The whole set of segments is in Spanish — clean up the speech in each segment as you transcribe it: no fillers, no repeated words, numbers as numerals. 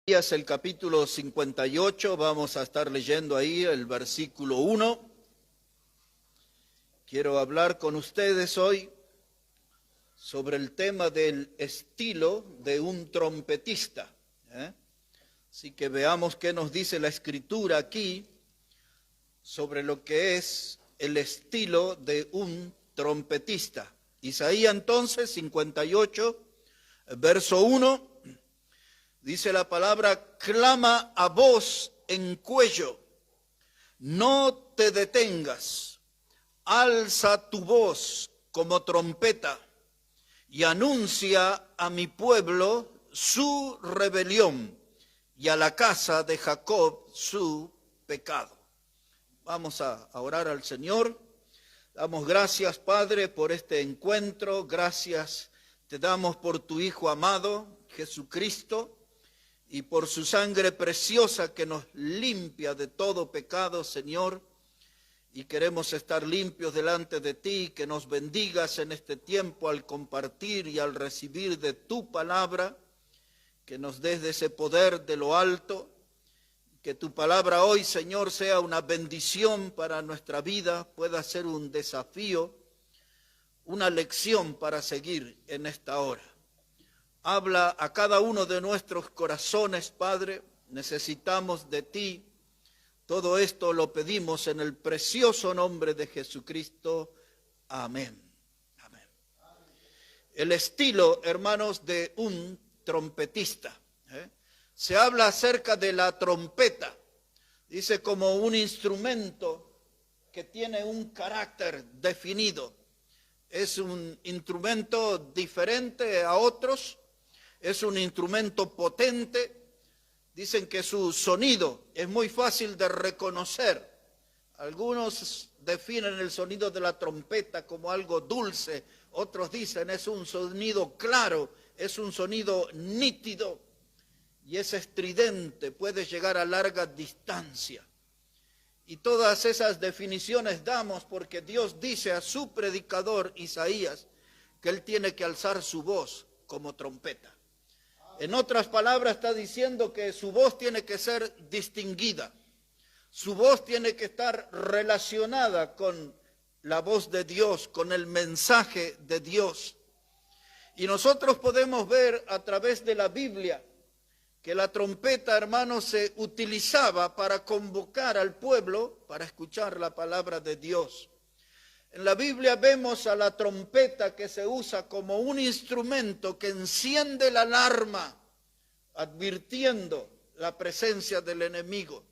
Es el capítulo 58, vamos a estar leyendo ahí el versículo 1. Quiero hablar con ustedes hoy sobre el tema del estilo de un trompetista. Así que veamos qué nos dice la Escritura aquí sobre lo que es el estilo de un trompetista. Isaías entonces 58, verso 1. Dice la palabra: clama a voz en cuello, no te detengas, alza tu voz como trompeta y anuncia a mi pueblo su rebelión y a la casa de Jacob su pecado. Vamos a orar al Señor. Damos gracias, Padre, por este encuentro. Gracias te damos por tu Hijo amado, Jesucristo, y por su sangre preciosa que nos limpia de todo pecado, Señor. Y queremos estar limpios delante de ti, que nos bendigas en este tiempo al compartir y al recibir de tu palabra, que nos des de ese poder de lo alto, que tu palabra hoy, Señor, sea una bendición para nuestra vida, pueda ser un desafío, una lección para seguir en esta hora. Habla a cada uno de nuestros corazones, Padre, necesitamos de ti. Todo esto lo pedimos en el precioso nombre de Jesucristo. Amén. Amén. El estilo, hermanos, de un trompetista. Se habla acerca de la trompeta. Dice como un instrumento que tiene un carácter definido. Es un instrumento diferente a otros. Es un instrumento potente. Dicen que su sonido es muy fácil de reconocer. Algunos definen el sonido de la trompeta como algo dulce. Otros dicen es un sonido claro, es un sonido nítido y es estridente, puede llegar a larga distancia. Y todas esas definiciones damos porque Dios dice a su predicador Isaías que él tiene que alzar su voz como trompeta. En otras palabras está diciendo que su voz tiene que ser distinguida. Su voz tiene que estar relacionada con la voz de Dios, con el mensaje de Dios. Y nosotros podemos ver a través de la Biblia que la trompeta, hermanos, se utilizaba para convocar al pueblo para escuchar la palabra de Dios. En la Biblia vemos a la trompeta que se usa como un instrumento que enciende la alarma, advirtiendo la presencia del enemigo.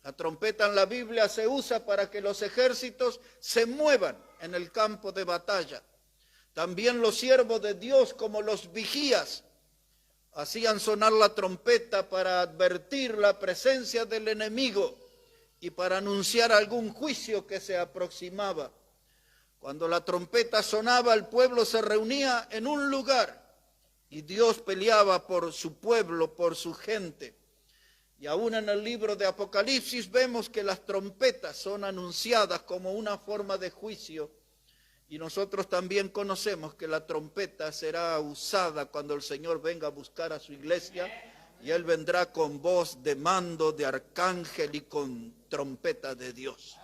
La trompeta en la Biblia se usa para que los ejércitos se muevan en el campo de batalla. También los siervos de Dios, como los vigías, hacían sonar la trompeta para advertir la presencia del enemigo y para anunciar algún juicio que se aproximaba. Cuando la trompeta sonaba, el pueblo se reunía en un lugar y Dios peleaba por su pueblo, por su gente. Y aún en el libro de Apocalipsis vemos que las trompetas son anunciadas como una forma de juicio. Y nosotros también conocemos que la trompeta será usada cuando el Señor venga a buscar a su iglesia y Él vendrá con voz de mando de arcángel y con trompeta de Dios.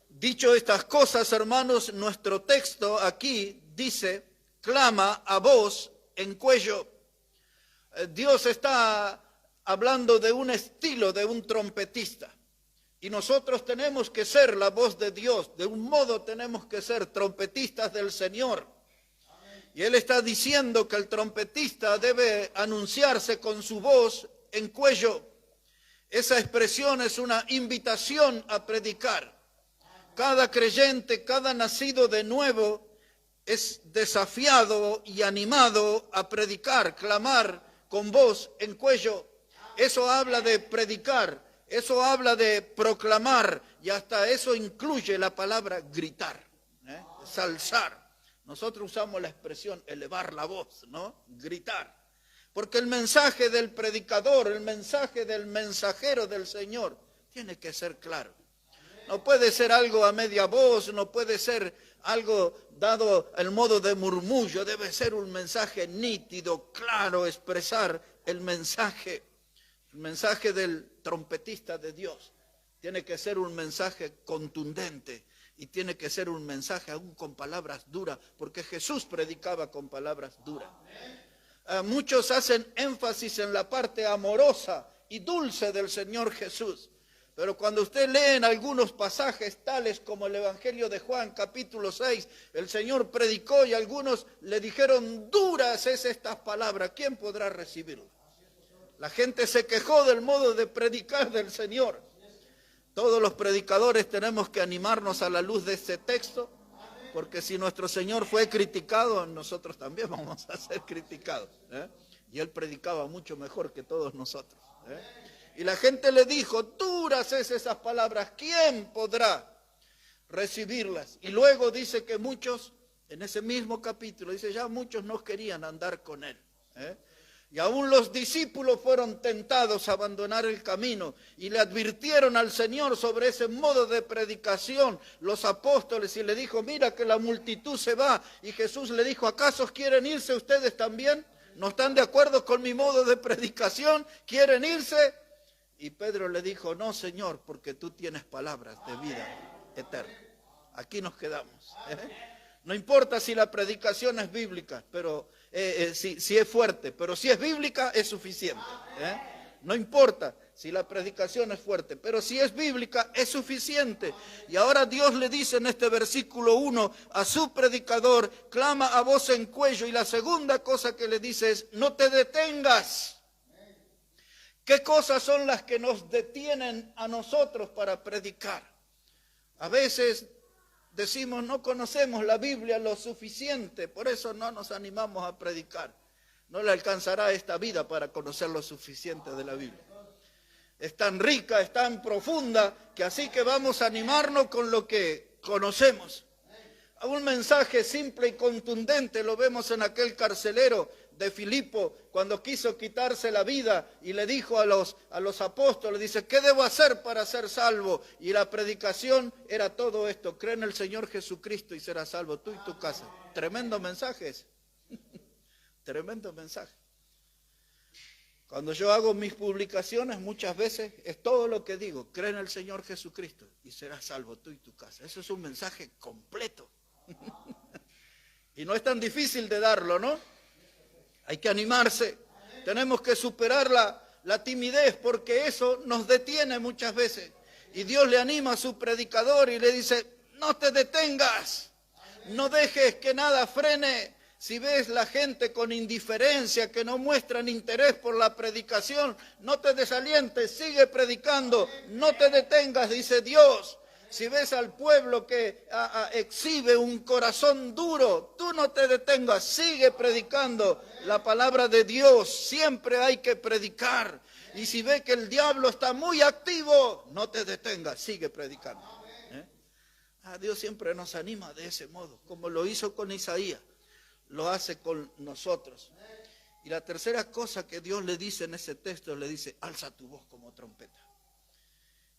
Dicho estas cosas, hermanos, nuestro texto aquí dice: clama a voz en cuello. Dios está hablando de un estilo de un trompetista. Y nosotros tenemos que ser la voz de Dios. De un modo tenemos que ser trompetistas del Señor. Y Él está diciendo que el trompetista debe anunciarse con su voz en cuello. Esa expresión es una invitación a predicar. Cada creyente, cada nacido de nuevo es desafiado y animado a predicar, clamar con voz en cuello. Eso habla de predicar, eso habla de proclamar y hasta eso incluye la palabra gritar, salzar. Nosotros usamos la expresión elevar la voz, ¿no? Gritar. Porque el mensaje del predicador, el mensaje del mensajero del Señor tiene que ser claro. No puede ser algo a media voz, no puede ser algo dado al modo de murmullo, debe ser un mensaje nítido, claro, expresar el mensaje del trompetista de Dios tiene que ser un mensaje contundente y tiene que ser un mensaje aún con palabras duras, porque Jesús predicaba con palabras duras. Muchos hacen énfasis en la parte amorosa y dulce del Señor Jesús, pero cuando usted lee en algunos pasajes tales como el Evangelio de Juan capítulo 6, el Señor predicó y algunos le dijeron, duras es estas palabras, ¿quién podrá recibirlas? La gente se quejó del modo de predicar del Señor. Todos los predicadores tenemos que animarnos a la luz de este texto, porque si nuestro Señor fue criticado, nosotros también vamos a ser criticados. Y Él predicaba mucho mejor que todos nosotros. Y la gente le dijo, duras es esas palabras, ¿quién podrá recibirlas? Y luego dice que muchos, en ese mismo capítulo, dice ya muchos no querían andar con Él. Y aún los discípulos fueron tentados a abandonar el camino y le advirtieron al Señor sobre ese modo de predicación los apóstoles y le dijo, mira que la multitud se va. Y Jesús le dijo, ¿acaso quieren irse ustedes también? ¿No están de acuerdo con mi modo de predicación? ¿Quieren irse? Y Pedro le dijo, no Señor, porque tú tienes palabras de vida eterna. Aquí nos quedamos. No importa si la predicación es bíblica, pero si es fuerte, pero si es bíblica es suficiente. No importa si la predicación es fuerte, pero si es bíblica es suficiente. Y ahora Dios le dice en este versículo 1 a su predicador, clama a voz en cuello. Y la segunda cosa que le dice es, no te detengas. ¿Qué cosas son las que nos detienen a nosotros para predicar? A veces decimos, no conocemos la Biblia lo suficiente, por eso no nos animamos a predicar. No le alcanzará esta vida para conocer lo suficiente de la Biblia. Es tan rica, es tan profunda, que así que vamos a animarnos con lo que conocemos. Un mensaje simple y contundente lo vemos en aquel carcelero de Filipo, cuando quiso quitarse la vida y le dijo a los apóstoles, dice, ¿qué debo hacer para ser salvo? Y la predicación era todo esto, cree en el Señor Jesucristo y serás salvo, tú y tu casa. Tremendo mensaje ese. Tremendo mensaje. Cuando yo hago mis publicaciones, muchas veces es todo lo que digo, cree en el Señor Jesucristo y serás salvo, tú y tu casa. Eso es un mensaje completo. Y no es tan difícil de darlo, ¿no? Hay que animarse, tenemos que superar la timidez, porque eso nos detiene muchas veces. Y Dios le anima a su predicador y le dice, no te detengas, no dejes que nada frene. Si ves la gente con indiferencia, que no muestran interés por la predicación, no te desalientes, sigue predicando, no te detengas, dice Dios. Si ves al pueblo que exhibe un corazón duro, tú no te detengas, sigue predicando la palabra de Dios, siempre hay que predicar. Y si ve que el diablo está muy activo, no te detengas, sigue predicando. Dios siempre nos anima de ese modo, como lo hizo con Isaías, lo hace con nosotros. Y la tercera cosa que Dios le dice en ese texto, le dice, alza tu voz como trompeta.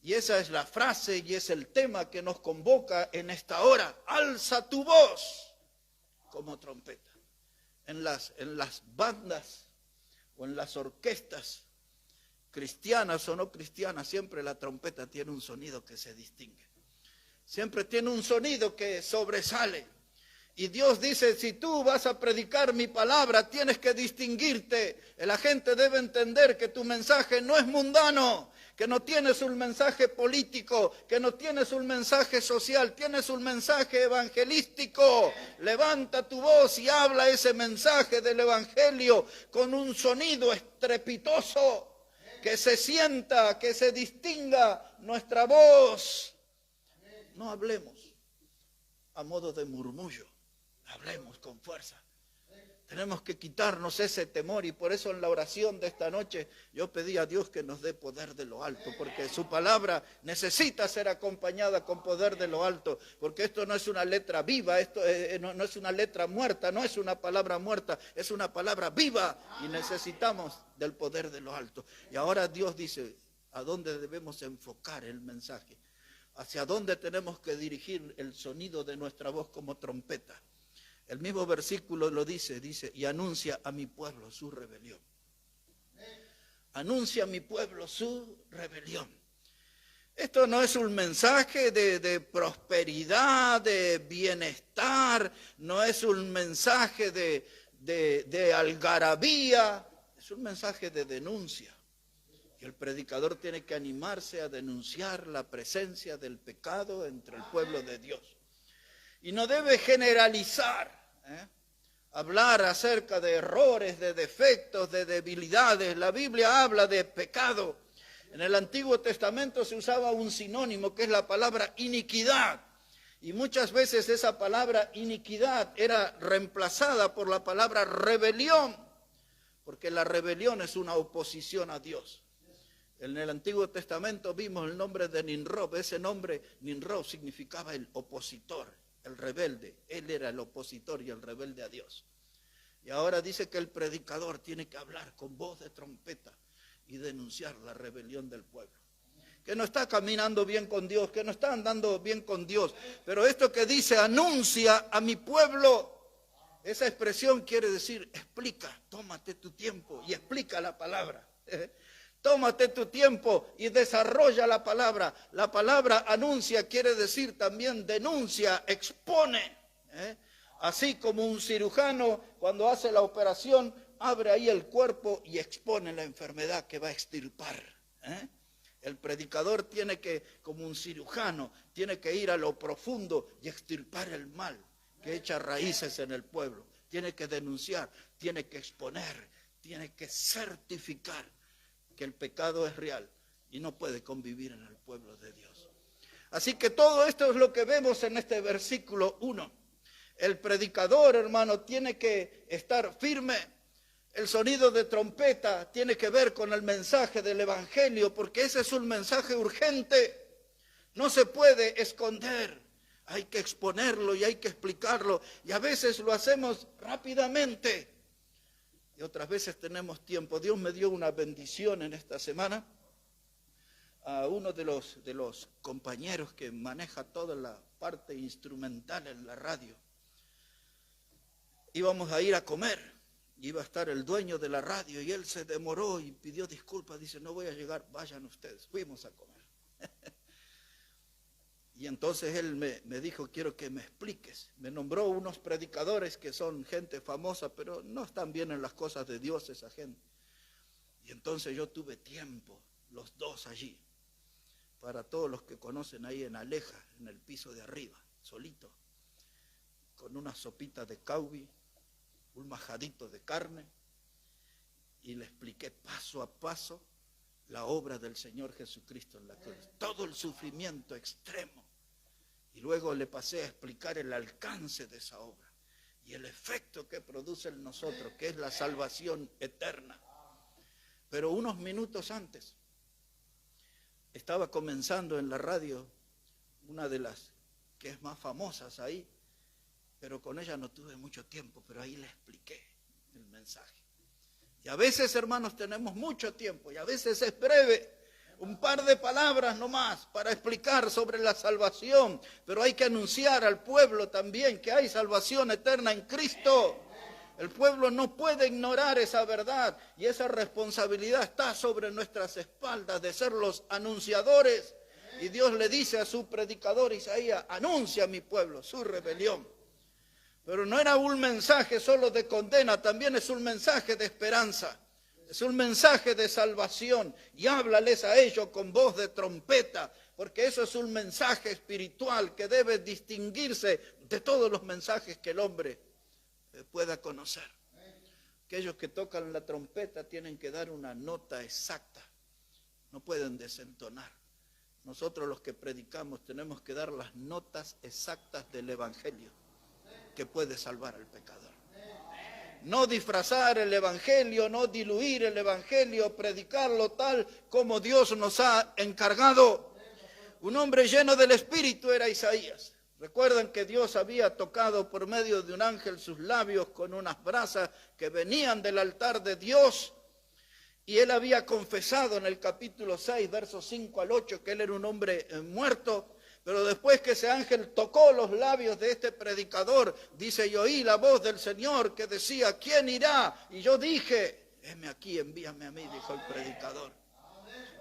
Y esa es la frase y es el tema que nos convoca en esta hora. Alza tu voz como trompeta. En las bandas o en las orquestas, cristianas o no cristianas, siempre la trompeta tiene un sonido que se distingue. Siempre tiene un sonido que sobresale. Y Dios dice, si tú vas a predicar mi palabra, tienes que distinguirte. La gente debe entender que tu mensaje no es mundano, que no tienes un mensaje político, que no tienes un mensaje social, tienes un mensaje evangelístico. Levanta tu voz y habla ese mensaje del evangelio con un sonido estrepitoso, que se sienta, que se distinga nuestra voz. No hablemos a modo de murmullo, hablemos con fuerza. Tenemos que quitarnos ese temor y por eso en la oración de esta noche yo pedí a Dios que nos dé poder de lo alto, porque su palabra necesita ser acompañada con poder de lo alto, porque esto no es una letra viva, esto no es una letra muerta, no es una palabra muerta, es una palabra viva y necesitamos del poder de lo alto. Y ahora Dios dice a dónde debemos enfocar el mensaje, hacia dónde tenemos que dirigir el sonido de nuestra voz como trompeta. El mismo versículo lo dice, y anuncia a mi pueblo su rebelión. anuncia a mi pueblo su rebelión. Esto no es un mensaje de prosperidad, de bienestar, no es un mensaje de algarabía, es un mensaje de denuncia. Y el predicador tiene que animarse a denunciar la presencia del pecado entre el pueblo de Dios. Y no debe generalizar, hablar acerca de errores, de defectos, de debilidades. La Biblia habla de pecado. En el Antiguo Testamento se usaba un sinónimo que es la palabra iniquidad. Y muchas veces esa palabra iniquidad era reemplazada por la palabra rebelión, porque la rebelión es una oposición a Dios. En el Antiguo Testamento vimos el nombre de Nimrod. Ese nombre, Nimrod, significaba el opositor, el rebelde. Él era el opositor y el rebelde a Dios. Y ahora dice que el predicador tiene que hablar con voz de trompeta y denunciar la rebelión del pueblo. Que no está caminando bien con Dios, que no está andando bien con Dios. Pero esto que dice, anuncia a mi pueblo, esa expresión quiere decir, explica, tómate tu tiempo y explica la palabra. Tómate tu tiempo y desarrolla la palabra. La palabra anuncia quiere decir también denuncia, expone. Así como un cirujano cuando hace la operación abre ahí el cuerpo y expone la enfermedad que va a extirpar. El predicador tiene que, como un cirujano, tiene que ir a lo profundo y extirpar el mal que echa raíces en el pueblo. Tiene que denunciar, tiene que exponer, tiene que certificar que el pecado es real y no puede convivir en el pueblo de Dios. Así que todo esto es lo que vemos en este versículo 1. El predicador, hermano, tiene que estar firme. El sonido de trompeta tiene que ver con el mensaje del evangelio, porque ese es un mensaje urgente. No se puede esconder. Hay que exponerlo y hay que explicarlo. Y a veces lo hacemos rápidamente. Y otras veces tenemos tiempo. Dios me dio una bendición en esta semana. A uno de los compañeros que maneja toda la parte instrumental en la radio. Íbamos a ir a comer. Iba a estar el dueño de la radio y él se demoró y pidió disculpas. Dice, no voy a llegar, vayan ustedes. Fuimos a comer. Y entonces él me dijo, quiero que me expliques. Me nombró unos predicadores que son gente famosa, pero no están bien en las cosas de Dios esa gente. Y entonces yo tuve tiempo, los dos allí, para todos los que conocen ahí en Aleja, en el piso de arriba, solito, con una sopita de caubi, un majadito de carne, y le expliqué paso a paso la obra del Señor Jesucristo en la cruz, todo el sufrimiento extremo. Y luego le pasé a explicar el alcance de esa obra y el efecto que produce en nosotros, que es la salvación eterna. Pero unos minutos antes, estaba comenzando en la radio, una de las que es más famosas ahí, pero con ella no tuve mucho tiempo, pero ahí le expliqué el mensaje. Y a veces, hermanos, tenemos mucho tiempo y a veces es breve. Un par de palabras nomás para explicar sobre la salvación, pero hay que anunciar al pueblo también que hay salvación eterna en Cristo. El pueblo no puede ignorar esa verdad y esa responsabilidad está sobre nuestras espaldas de ser los anunciadores. Y Dios le dice a su predicador Isaías, anuncia a mi pueblo su rebelión. Pero no era un mensaje solo de condena, también es un mensaje de esperanza. Es un mensaje de salvación y háblales a ellos con voz de trompeta, porque eso es un mensaje espiritual que debe distinguirse de todos los mensajes que el hombre pueda conocer. Aquellos que tocan la trompeta tienen que dar una nota exacta, no pueden desentonar. Nosotros los que predicamos tenemos que dar las notas exactas del evangelio que puede salvar al pecador. No disfrazar el evangelio, no diluir el evangelio, predicarlo tal como Dios nos ha encargado. Un hombre lleno del Espíritu era Isaías. Recuerdan que Dios había tocado por medio de un ángel sus labios con unas brasas que venían del altar de Dios. Y él había confesado en el capítulo 6, versos 5 al 8, que él era un hombre muerto. Pero después que ese ángel tocó los labios de este predicador, dice, y oí la voz del Señor que decía, ¿quién irá? Y yo dije, heme aquí, envíame a mí, dijo el predicador.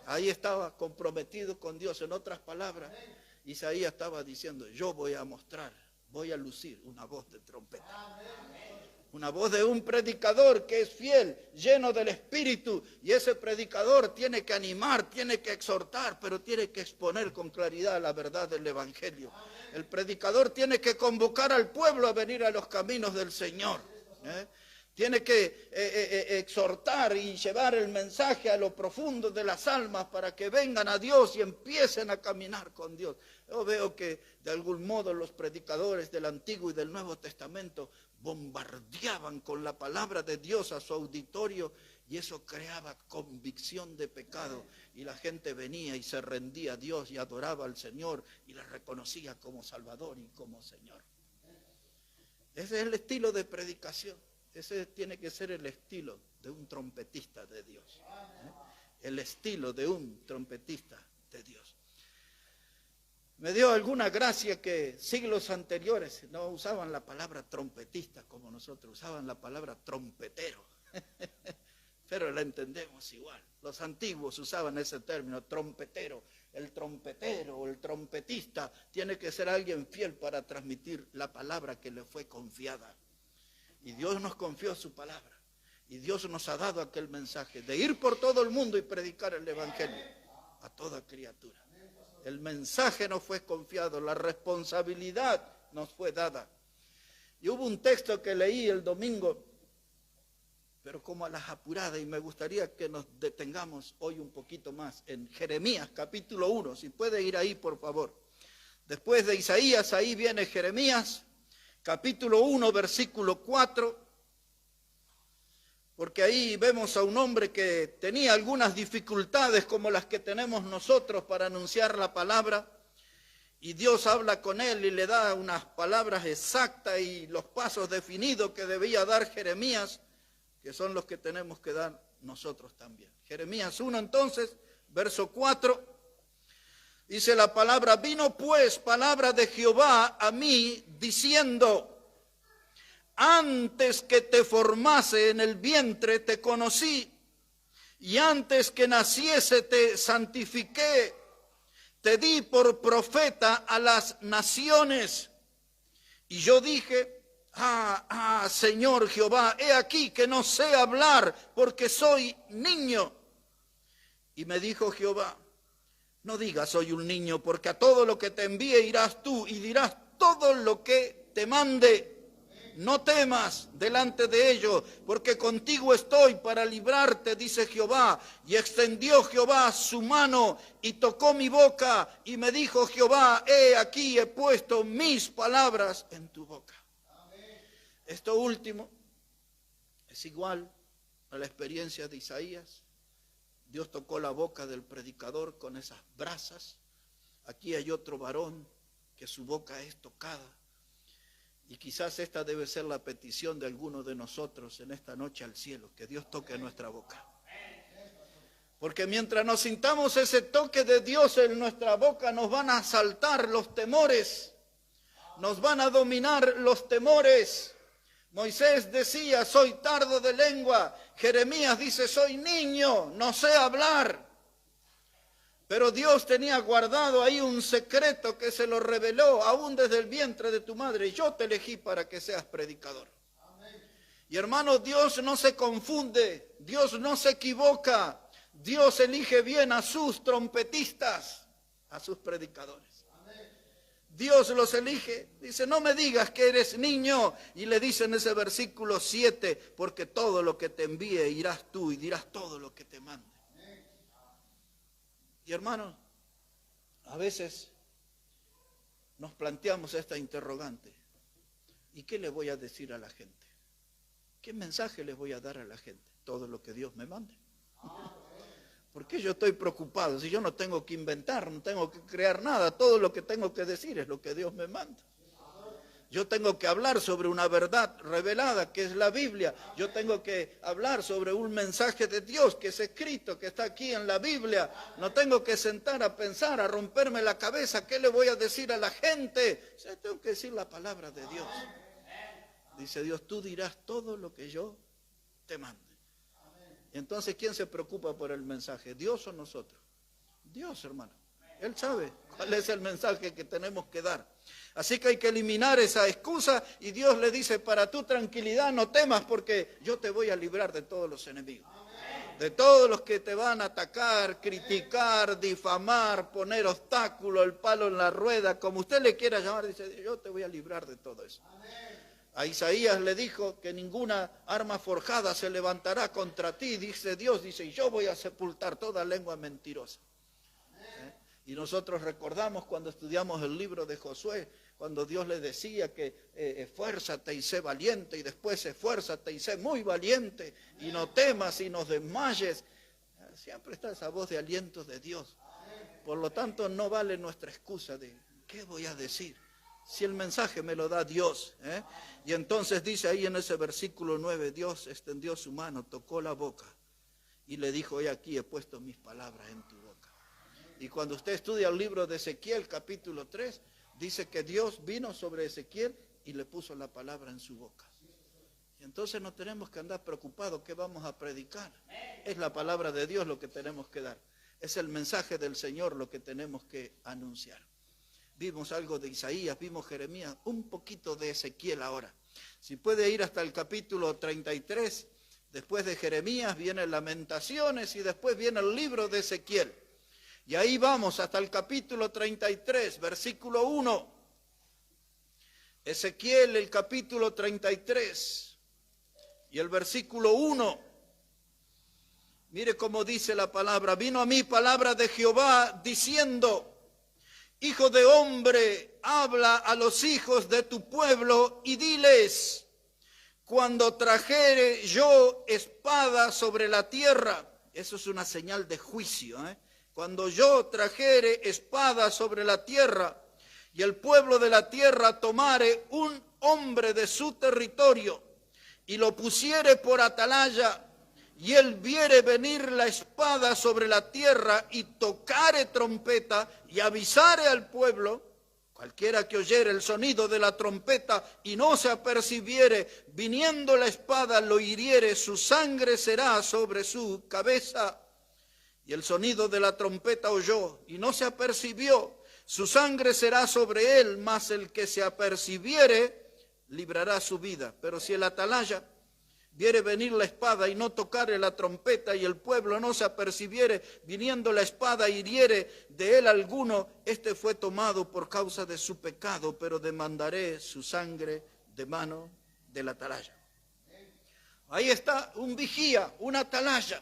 Ahí estaba comprometido con Dios. En otras palabras, Isaías estaba diciendo, yo voy a mostrar, voy a lucir una voz de trompeta. Una voz de un predicador que es fiel, lleno del Espíritu. Y ese predicador tiene que animar, tiene que exhortar, pero tiene que exponer con claridad la verdad del Evangelio. El predicador tiene que convocar al pueblo a venir a los caminos del Señor. Tiene que exhortar y llevar el mensaje a lo profundo de las almas para que vengan a Dios y empiecen a caminar con Dios. Yo veo que de algún modo los predicadores del Antiguo y del Nuevo Testamento bombardeaban con la palabra de Dios a su auditorio y eso creaba convicción de pecado y la gente venía y se rendía a Dios y adoraba al Señor y le reconocía como Salvador y como Señor. Ese es el estilo de predicación. Ese tiene que ser el estilo de un trompetista de Dios. El estilo de un trompetista de Dios. Me dio alguna gracia que siglos anteriores no usaban la palabra trompetista como nosotros, usaban la palabra trompetero. Pero la entendemos igual. Los antiguos usaban ese término, trompetero. El trompetero o el trompetista tiene que ser alguien fiel para transmitir la palabra que le fue confiada. Y Dios nos confió su palabra. Y Dios nos ha dado aquel mensaje de ir por todo el mundo y predicar el Evangelio a toda criatura. El mensaje nos fue confiado, la responsabilidad nos fue dada. Y hubo un texto que leí el domingo, pero como a las apuradas, y me gustaría que nos detengamos hoy un poquito más en Jeremías capítulo 1, si puede ir ahí por favor. Después de Isaías, ahí viene Jeremías, capítulo 1, versículo 4, porque ahí vemos a un hombre que tenía algunas dificultades como las que tenemos nosotros para anunciar la palabra, y Dios habla con él y le da unas palabras exactas y los pasos definidos que debía dar Jeremías, que son los que tenemos que dar nosotros también. Jeremías 1 entonces, verso 4, dice la palabra, vino pues palabra de Jehová a mí diciendo, antes que te formase en el vientre te conocí, y antes que naciese te santifiqué, te di por profeta a las naciones. Y yo dije, Señor Jehová, he aquí que no sé hablar porque soy niño. Y me dijo Jehová, no digas soy un niño, porque a todo lo que te envíe irás tú y dirás todo lo que te mande. No temas delante de ello, porque contigo estoy para librarte, dice Jehová. Y extendió Jehová su mano y tocó mi boca y me dijo Jehová, he aquí he puesto mis palabras en tu boca. Amén. Esto último es igual a la experiencia de Isaías. Dios tocó la boca del predicador con esas brasas. Aquí hay otro varón que su boca es tocada. Y quizás esta debe ser la petición de alguno de nosotros en esta noche al cielo, que Dios toque nuestra boca. Porque mientras nos sintamos ese toque de Dios en nuestra boca, nos van a asaltar los temores, nos van a dominar los temores. Moisés decía, soy tardo de lengua. Jeremías dice, soy niño, no sé hablar. Pero Dios tenía guardado ahí un secreto que se lo reveló aún desde el vientre de tu madre. Yo te elegí para que seas predicador. Amén. Y hermano, Dios no se confunde, Dios no se equivoca. Dios elige bien a sus trompetistas, a sus predicadores. Amén. Dios los elige. Dice, no me digas que eres niño. Y le dice en ese versículo 7, porque todo lo que te envíe irás tú y dirás todo lo que te mande. Y hermanos, a veces nos planteamos esta interrogante. ¿Y qué le voy a decir a la gente? ¿Qué mensaje les voy a dar a la gente? Todo lo que Dios me mande. ¿Por qué yo estoy preocupado? Si yo no tengo que inventar, no tengo que crear nada. Todo lo que tengo que decir es lo que Dios me manda. Yo tengo que hablar sobre una verdad revelada que es la Biblia. Yo tengo que hablar sobre un mensaje de Dios que es escrito, que está aquí en la Biblia. No tengo que sentar a pensar, a romperme la cabeza. ¿Qué le voy a decir a la gente? O sea, tengo que decir la palabra de Dios. Dice Dios, tú dirás todo lo que yo te mande. Entonces, ¿quién se preocupa por el mensaje? ¿Dios o nosotros? Dios, hermano. Él sabe cuál es el mensaje que tenemos que dar. Así que hay que eliminar esa excusa y Dios le dice, para tu tranquilidad no temas porque yo te voy a librar de todos los enemigos. De todos los que te van a atacar, criticar, difamar, poner obstáculo, el palo en la rueda, como usted le quiera llamar, dice, yo te voy a librar de todo eso. A Isaías le dijo que ninguna arma forjada se levantará contra ti, dice Dios, dice, y yo voy a sepultar toda lengua mentirosa. Y nosotros recordamos cuando estudiamos el libro de Josué, cuando Dios le decía que esfuérzate y sé valiente, y después esfuérzate y sé muy valiente, y no temas y no desmayes. Siempre está esa voz de aliento de Dios. Por lo tanto, no vale nuestra excusa de, ¿qué voy a decir? Si el mensaje me lo da Dios. Y entonces dice ahí en ese versículo 9, Dios extendió su mano, tocó la boca, y le dijo, he aquí, he puesto mis palabras en tu boca. Y cuando usted estudia el libro de Ezequiel, capítulo 3, dice que Dios vino sobre Ezequiel y le puso la palabra en su boca. Y entonces no tenemos que andar preocupados qué vamos a predicar. Es la palabra de Dios lo que tenemos que dar. Es el mensaje del Señor lo que tenemos que anunciar. Vimos algo de Isaías, vimos Jeremías, un poquito de Ezequiel ahora. Si puede ir hasta el capítulo 33, después de Jeremías vienen Lamentaciones y después viene el libro de Ezequiel. Y ahí vamos hasta el capítulo 33, versículo 1. Ezequiel, el capítulo 33 y el versículo 1. Mire cómo dice la palabra. Vino a mí palabra de Jehová diciendo, Hijo de hombre, habla a los hijos de tu pueblo y diles, cuando trajere yo espada sobre la tierra, eso es una señal de juicio, Cuando yo trajere espada sobre la tierra y el pueblo de la tierra tomare un hombre de su territorio y lo pusiere por atalaya y él viere venir la espada sobre la tierra y tocare trompeta y avisare al pueblo, cualquiera que oyere el sonido de la trompeta y no se apercibiere, viniendo la espada lo hiriere, su sangre será sobre su cabeza. Y el sonido de la trompeta oyó y no se apercibió, su sangre será sobre él, mas el que se apercibiere librará su vida. Pero si el atalaya viere venir la espada y no tocare la trompeta y el pueblo no se apercibiere, viniendo la espada hiriere de él alguno, este fue tomado por causa de su pecado, pero demandaré su sangre de mano del atalaya. Ahí está un vigía, un atalaya,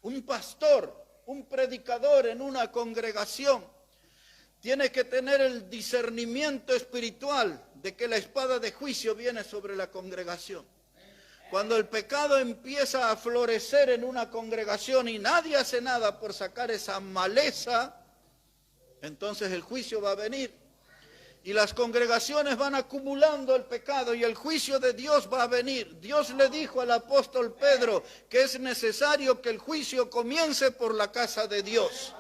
un pastor, un predicador en una congregación. Tiene que tener el discernimiento espiritual de que la espada de juicio viene sobre la congregación. Cuando el pecado empieza a florecer en una congregación y nadie hace nada por sacar esa maleza, entonces el juicio va a venir. Y las congregaciones van acumulando el pecado y el juicio de Dios va a venir. Dios le dijo al apóstol Pedro que es necesario que el juicio comience por la casa de Dios.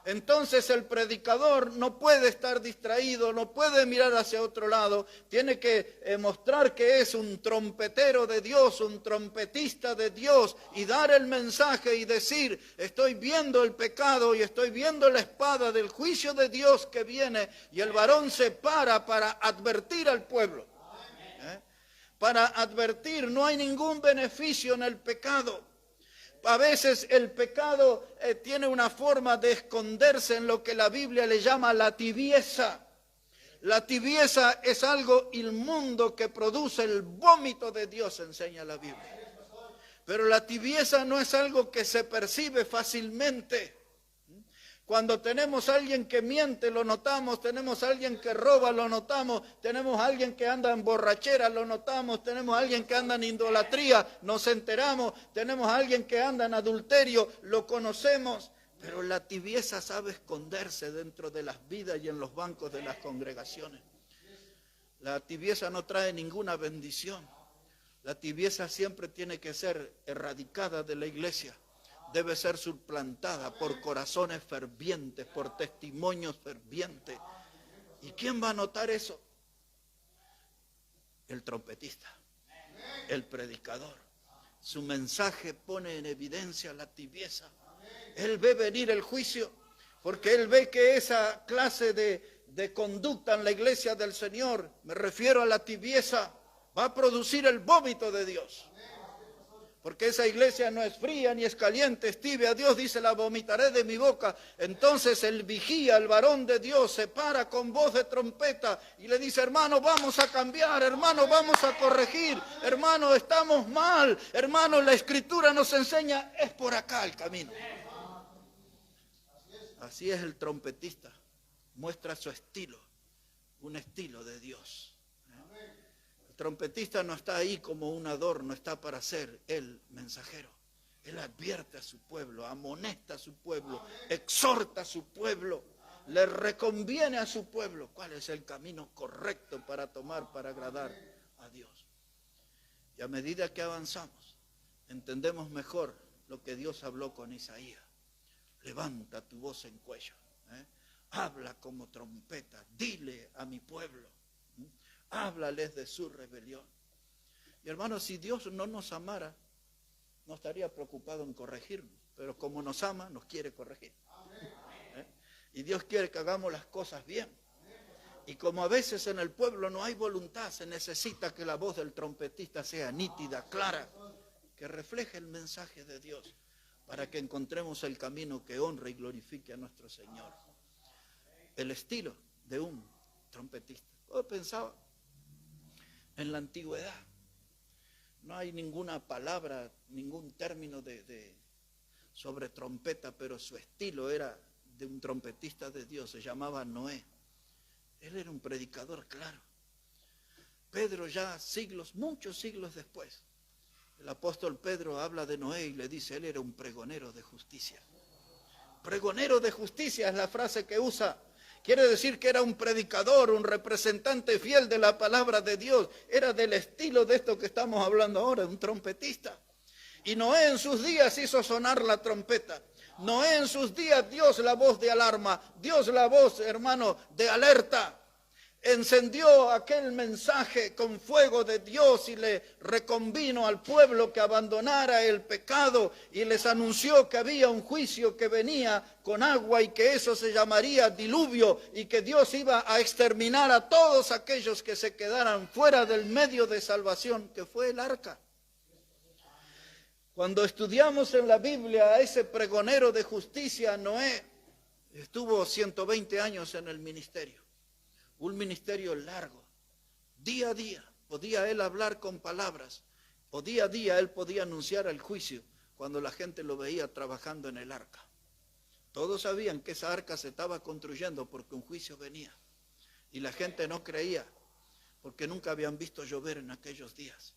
Entonces el predicador no puede estar distraído, no puede mirar hacia otro lado, tiene que mostrar que es un trompetero de Dios, un trompetista de Dios y dar el mensaje y decir, estoy viendo el pecado y estoy viendo la espada del juicio de Dios que viene, y el varón se para advertir al pueblo. Para advertir, no hay ningún beneficio en el pecado. A veces el pecado tiene una forma de esconderse en lo que la Biblia le llama la tibieza. La tibieza es algo inmundo que produce el vómito de Dios, enseña la Biblia. Pero la tibieza no es algo que se percibe fácilmente. Cuando tenemos a alguien que miente, lo notamos. Tenemos a alguien que roba, lo notamos. Tenemos a alguien que anda en borrachera, lo notamos. Tenemos a alguien que anda en idolatría, nos enteramos. Tenemos a alguien que anda en adulterio, lo conocemos. Pero la tibieza sabe esconderse dentro de las vidas y en los bancos de las congregaciones. La tibieza no trae ninguna bendición. La tibieza siempre tiene que ser erradicada de la iglesia. Debe ser suplantada por corazones fervientes, por testimonios fervientes. ¿Y quién va a notar eso? El trompetista, el predicador. Su mensaje pone en evidencia la tibieza. Él ve venir el juicio, porque él ve que esa clase de conducta en la iglesia del Señor, me refiero a la tibieza, va a producir el vómito de Dios. Porque esa iglesia no es fría ni es caliente, es tibia. Dios dice, la vomitaré de mi boca. Entonces el vigía, el varón de Dios, se para con voz de trompeta y le dice, hermano, vamos a cambiar, hermano, vamos a corregir, hermano, estamos mal, hermano, la Escritura nos enseña, es por acá el camino. Así es el trompetista, muestra su estilo, un estilo de Dios. El trompetista no está ahí como un adorno, está para ser el mensajero. Él advierte a su pueblo, amonesta a su pueblo, exhorta a su pueblo, le reconviene a su pueblo cuál es el camino correcto para tomar, para agradar a Dios. Y a medida que avanzamos, entendemos mejor lo que Dios habló con Isaías. Levanta tu voz en cuello, habla como trompeta, dile a mi pueblo, háblales de su rebelión. Y hermanos, si Dios no nos amara, no estaría preocupado en corregirnos, pero como nos ama, nos quiere corregir. Y Dios quiere que hagamos las cosas bien. Y como a veces en el pueblo no hay voluntad, se necesita que la voz del trompetista sea nítida, clara, que refleje el mensaje de Dios, para que encontremos el camino que honre y glorifique a nuestro Señor. El estilo de un trompetista. Yo pensaba en la antigüedad. No hay ninguna palabra, ningún término sobre trompeta, pero su estilo era de un trompetista de Dios, se llamaba Noé. Él era un predicador claro. Pedro ya siglos, muchos siglos después, el apóstol Pedro habla de Noé y le dice, él era un pregonero de justicia. Pregonero de justicia es la frase que usa. Quiere decir que era un predicador, un representante fiel de la palabra de Dios. Era del estilo de esto que estamos hablando ahora, un trompetista. Y Noé en sus días hizo sonar la trompeta. Noé en sus días, Dios la voz de alarma, Dios la voz, hermano, de alerta. Encendió aquel mensaje con fuego de Dios y le reconvino al pueblo que abandonara el pecado y les anunció que había un juicio que venía con agua y que eso se llamaría diluvio y que Dios iba a exterminar a todos aquellos que se quedaran fuera del medio de salvación que fue el arca. Cuando estudiamos en la Biblia a ese pregonero de justicia, Noé estuvo 120 años en el ministerio. Un ministerio largo, día a día, podía él hablar con palabras, o día a día él podía anunciar el juicio cuando la gente lo veía trabajando en el arca. Todos sabían que esa arca se estaba construyendo porque un juicio venía, y la gente no creía, porque nunca habían visto llover en aquellos días,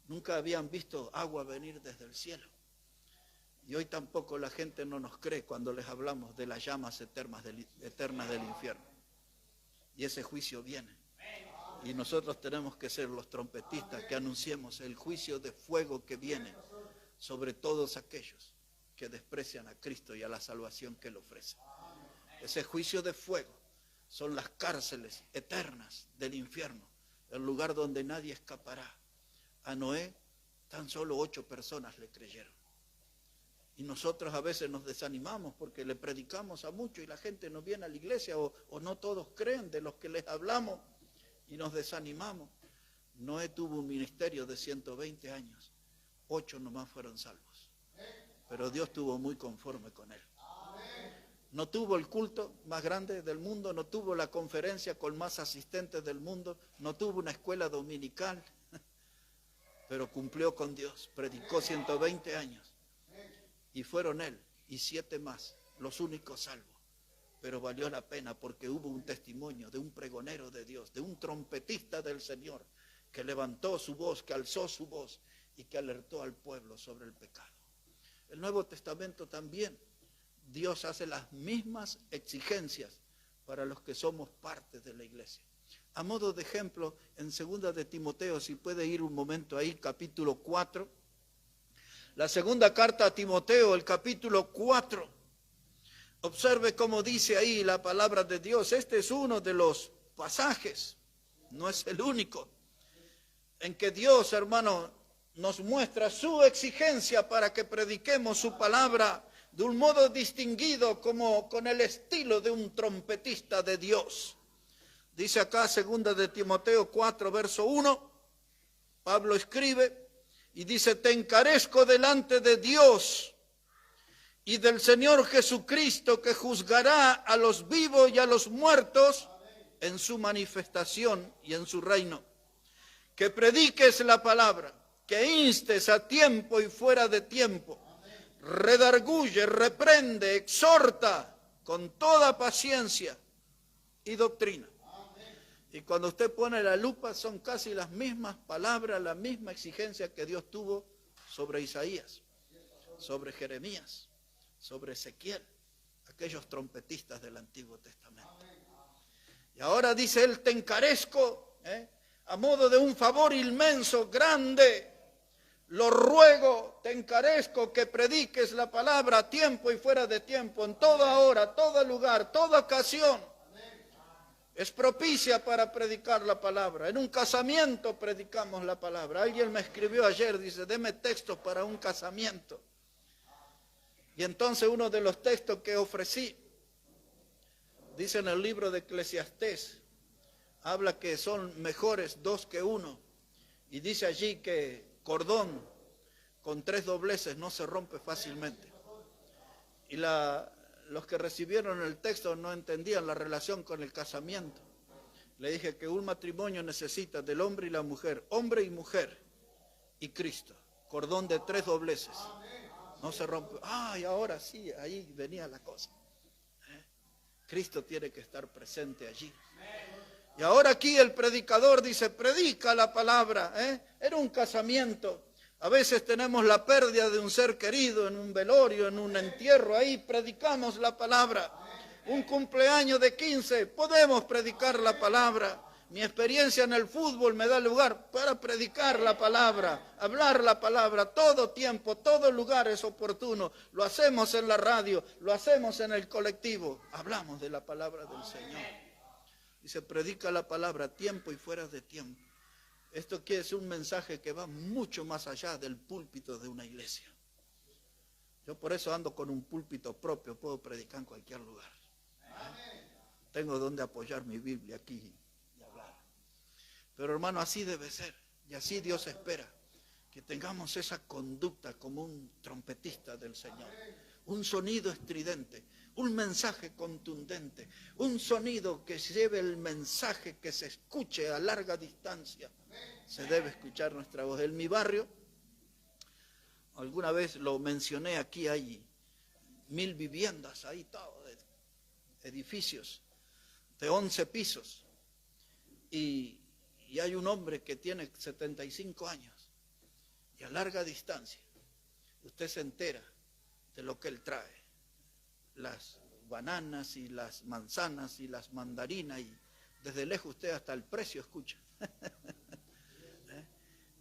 nunca habían visto agua venir desde el cielo, y hoy tampoco la gente no nos cree cuando les hablamos de las llamas eternas del infierno. Y ese juicio viene. Y nosotros tenemos que ser los trompetistas que anunciemos el juicio de fuego que viene sobre todos aquellos que desprecian a Cristo y a la salvación que Él ofrece. Ese juicio de fuego son las cárceles eternas del infierno, el lugar donde nadie escapará. A Noé tan solo 8 personas le creyeron. Y nosotros a veces nos desanimamos porque le predicamos a muchos y la gente no viene a la iglesia o no todos creen de los que les hablamos y nos desanimamos. Noé tuvo un ministerio de 120 años, 8 nomás fueron salvos. Pero Dios estuvo muy conforme con él. No tuvo el culto más grande del mundo, no tuvo la conferencia con más asistentes del mundo, no tuvo una escuela dominical, pero cumplió con Dios, predicó 120 años. Y fueron él y 7 más, los únicos salvos. Pero valió la pena porque hubo un testimonio de un pregonero de Dios, de un trompetista del Señor, que levantó su voz, que alzó su voz y que alertó al pueblo sobre el pecado. El Nuevo Testamento también, Dios hace las mismas exigencias para los que somos parte de la iglesia. A modo de ejemplo, en 2 de Timoteo, si puede ir un momento ahí, capítulo 4, la segunda carta a Timoteo, el capítulo 4. Observe cómo dice ahí la palabra de Dios. Este es uno de los pasajes, no es el único, en que Dios, hermano, nos muestra su exigencia para que prediquemos su palabra de un modo distinguido, como con el estilo de un trompetista de Dios. Dice acá 2 de Timoteo 4, verso 1, Pablo escribe y dice: te encarezco delante de Dios y del Señor Jesucristo, que juzgará a los vivos y a los muertos en su manifestación y en su reino. Que prediques la palabra, que instes a tiempo y fuera de tiempo, redarguye, reprende, exhorta con toda paciencia y doctrina. Y cuando usted pone la lupa, son casi las mismas palabras, la misma exigencia que Dios tuvo sobre Isaías, sobre Jeremías, sobre Ezequiel, aquellos trompetistas del Antiguo Testamento. Y ahora dice él: te encarezco, a modo de un favor inmenso, grande, lo ruego, te encarezco que prediques la palabra a tiempo y fuera de tiempo, en toda hora, todo lugar, toda ocasión. Es propicia para predicar la palabra. En un casamiento predicamos la palabra. Alguien me escribió ayer, dice: deme textos para un casamiento. Y entonces uno de los textos que ofrecí, dice en el libro de Eclesiastés, habla que son mejores 2 que 1. Y dice allí que cordón con 3 dobleces no se rompe fácilmente. Y los que recibieron el texto no entendían la relación con el casamiento. Le dije que un matrimonio necesita del hombre y la mujer, hombre y mujer, y Cristo. Cordón de 3 dobleces. No se rompe. Y ahora sí, ahí venía la cosa. Cristo tiene que estar presente allí. Y ahora aquí el predicador dice: predica la palabra. Era un casamiento. A veces tenemos la pérdida de un ser querido en un velorio, en un entierro, ahí predicamos la palabra. Un cumpleaños de 15, podemos predicar la palabra. Mi experiencia en el fútbol me da lugar para predicar la palabra, hablar la palabra, todo tiempo, todo lugar es oportuno. Lo hacemos en la radio, lo hacemos en el colectivo, hablamos de la palabra del Señor. Y se predica la palabra a tiempo y fuera de tiempo. Esto quiere decir un mensaje que va mucho más allá del púlpito de una iglesia. Yo por eso ando con un púlpito propio, puedo predicar en cualquier lugar. Tengo donde apoyar mi Biblia aquí y hablar. Pero hermano, así debe ser. Y así Dios espera que tengamos esa conducta como un trompetista del Señor. Un sonido estridente, un mensaje contundente, un sonido que lleve el mensaje, que se escuche a larga distancia. Se debe escuchar nuestra voz. En mi barrio, alguna vez lo mencioné aquí, hay 1000 viviendas, ahí todo, edificios de 11 pisos. Y hay un hombre que tiene 75 años. Y a larga distancia, usted se entera de lo que él trae. Las bananas y las manzanas y las mandarinas, y desde lejos usted hasta el precio escucha.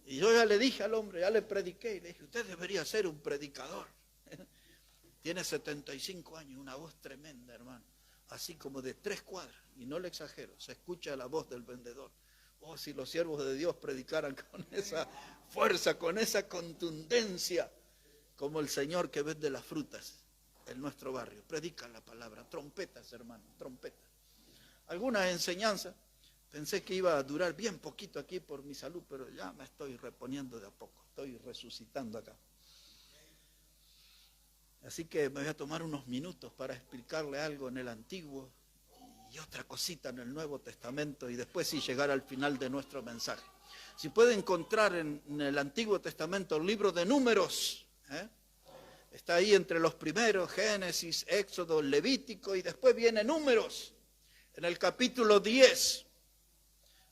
Y yo ya le dije al hombre, ya le prediqué, y le dije: usted debería ser un predicador. Tiene 75 años, una voz tremenda, hermano, así como de 3 cuadras, y no le exagero, se escucha la voz del vendedor. Oh, si los siervos de Dios predicaran con esa fuerza, con esa contundencia, como el Señor que vende las frutas en nuestro barrio. Predica la palabra, trompetas, hermano, trompetas. Algunas enseñanzas, pensé que iba a durar bien poquito aquí por mi salud, pero ya me estoy reponiendo de a poco, estoy resucitando acá. Así que me voy a tomar unos minutos para explicarle algo en el Antiguo y otra cosita en el Nuevo Testamento, y después sí llegar al final de nuestro mensaje. Si puede encontrar en el Antiguo Testamento el libro de Números, está ahí entre los primeros, Génesis, Éxodo, Levítico, y después viene Números, en el capítulo 10.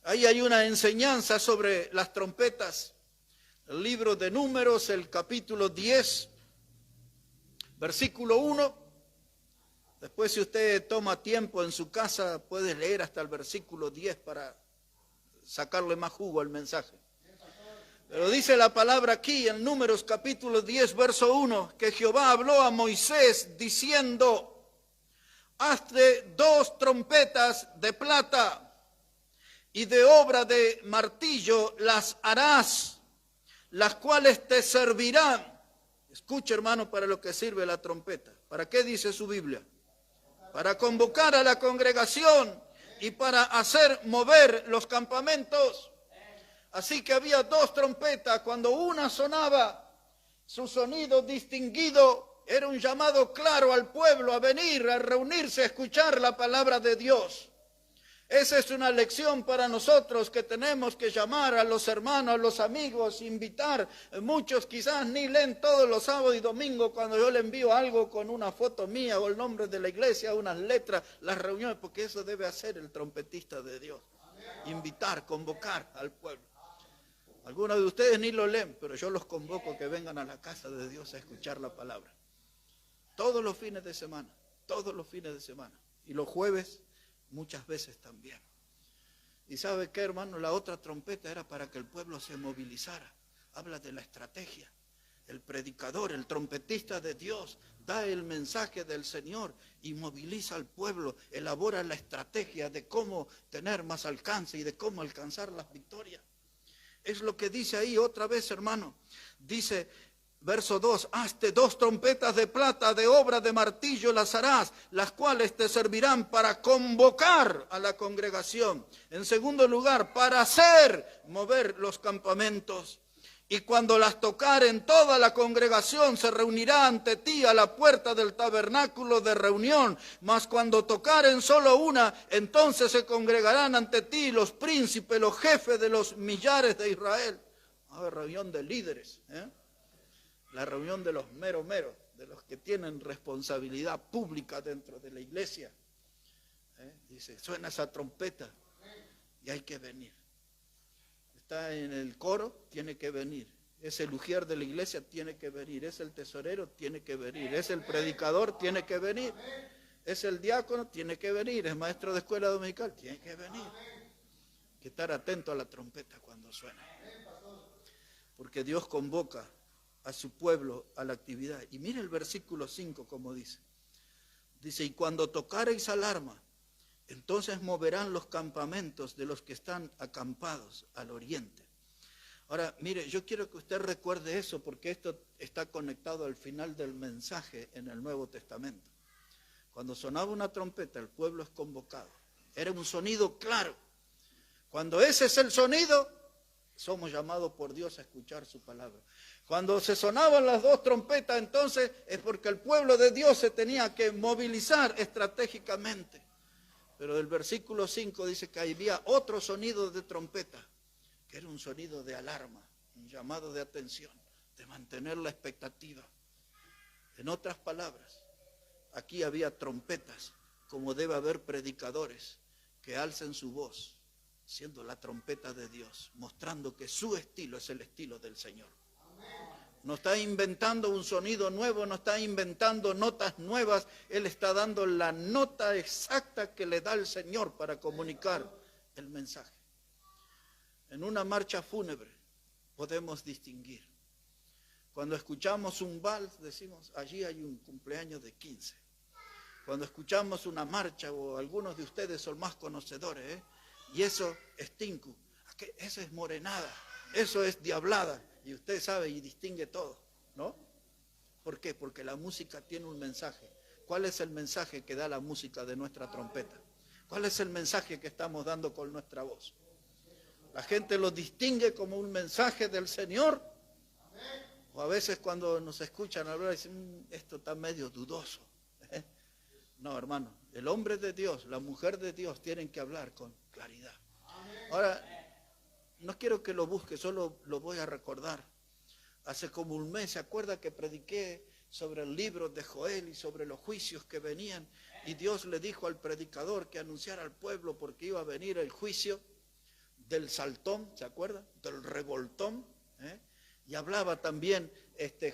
Ahí hay una enseñanza sobre las trompetas. El libro de Números, el capítulo 10, versículo 1. Después, si usted toma tiempo en su casa, puede leer hasta el versículo 10 para sacarle más jugo al mensaje. Pero dice la palabra aquí en Números capítulo 10, verso 1, que Jehová habló a Moisés diciendo: hazte 2 trompetas de plata, y de obra de martillo las harás. las cuales te servirán. Escucha, hermano, para lo que sirve la trompeta. ¿Para qué dice su Biblia? Para convocar a la congregación y para hacer mover los campamentos. Así que había dos trompetas. Cuando una sonaba, su sonido distinguido era un llamado claro al pueblo a venir, a reunirse, a escuchar la palabra de Dios. Esa es una lección para nosotros, que tenemos que llamar a los hermanos, a los amigos, invitar. Muchos quizás ni leen todos los sábados y domingos cuando yo le envío algo con una foto mía o el nombre de la iglesia, unas letras, las reuniones, porque eso debe hacer el trompetista de Dios. Invitar, convocar al pueblo. Algunos de ustedes ni lo leen, pero yo los convoco que vengan a la casa de Dios a escuchar la palabra. Todos los fines de semana, todos los fines de semana. Y los jueves muchas veces también. ¿Y sabe qué, hermano? La otra trompeta era para que el pueblo se movilizara. Habla de la estrategia. El predicador, el trompetista de Dios, da el mensaje del Señor y moviliza al pueblo, elabora la estrategia de cómo tener más alcance y de cómo alcanzar las victorias. Es lo que dice ahí otra vez, hermano. Dice, verso 2, hazte 2 trompetas de plata, de obra de martillo las harás, las cuales te servirán para convocar a la congregación. En segundo lugar, para hacer mover los campamentos. Y cuando las tocaren, toda la congregación se reunirá ante ti a la puerta del tabernáculo de reunión. Mas cuando tocaren solo una, entonces se congregarán ante ti los príncipes, los jefes de los millares de Israel. A ver, reunión de líderes, la reunión de los meros, de los que tienen responsabilidad pública dentro de la iglesia. Dice, suena esa trompeta y hay que venir. Está en el coro, tiene que venir. Es el ujier de la iglesia, tiene que venir. Es el tesorero, tiene que venir. Es el predicador, tiene que venir. Es el diácono, tiene que venir. Es maestro de escuela dominical, tiene que venir. Hay que estar atento a la trompeta cuando suena. Porque Dios convoca a su pueblo a la actividad. Y mire el versículo 5 como dice. Dice, y cuando tocareis alarma, entonces moverán los campamentos de los que están acampados al oriente. Ahora, mire, yo quiero que usted recuerde eso, porque esto está conectado al final del mensaje en el Nuevo Testamento. Cuando sonaba una trompeta, el pueblo es convocado. Era un sonido claro. Cuando ese es el sonido, somos llamados por Dios a escuchar su palabra. Cuando se sonaban las 2 trompetas, entonces es porque el pueblo de Dios se tenía que movilizar estratégicamente. Pero el versículo 5 dice que había otro sonido de trompeta, que era un sonido de alarma, un llamado de atención, de mantener la expectativa. En otras palabras, aquí había trompetas, como debe haber predicadores que alcen su voz, siendo la trompeta de Dios, mostrando que su estilo es el estilo del Señor. No está inventando un sonido nuevo, no está inventando notas nuevas. Él está dando la nota exacta que le da el Señor para comunicar el mensaje. En una marcha fúnebre podemos distinguir. Cuando escuchamos un vals, decimos, allí hay un cumpleaños de 15. Cuando escuchamos una marcha, o algunos de ustedes son más conocedores, y eso es tinku, eso es morenada, eso es diablada. Y usted sabe y distingue todo, ¿no? ¿Por qué? Porque la música tiene un mensaje. ¿Cuál es el mensaje que da la música de nuestra trompeta? ¿Cuál es el mensaje que estamos dando con nuestra voz? La gente lo distingue como un mensaje del Señor. O a veces cuando nos escuchan hablar dicen, esto está medio dudoso. No, hermano, el hombre de Dios, la mujer de Dios tienen que hablar con claridad. Ahora, no quiero que lo busque, solo lo voy a recordar. Hace como un mes, ¿se acuerda que prediqué sobre el libro de Joel y sobre los juicios que venían? Y Dios le dijo al predicador que anunciara al pueblo porque iba a venir el juicio del saltón, ¿se acuerda? Del revoltón. Y hablaba también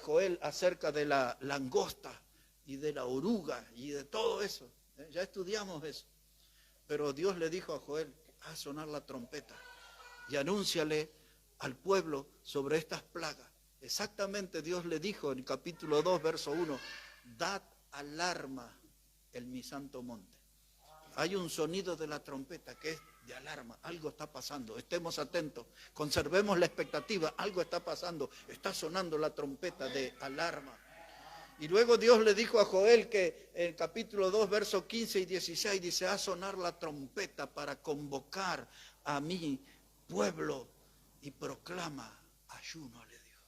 Joel acerca de la langosta y de la oruga y de todo eso. Ya estudiamos eso. Pero Dios le dijo a Joel, haz sonar la trompeta y anúnciale al pueblo sobre estas plagas. Exactamente Dios le dijo en capítulo 2, verso 1, dad alarma en mi santo monte. hay un sonido de la trompeta que es de alarma, algo está pasando, estemos atentos, conservemos la expectativa, algo está pasando, está sonando la trompeta de alarma. Y luego Dios le dijo a Joel que en el capítulo 2, versos 15 y 16, dice, a sonar la trompeta para convocar a mi pueblo y proclama ayuno, le dijo.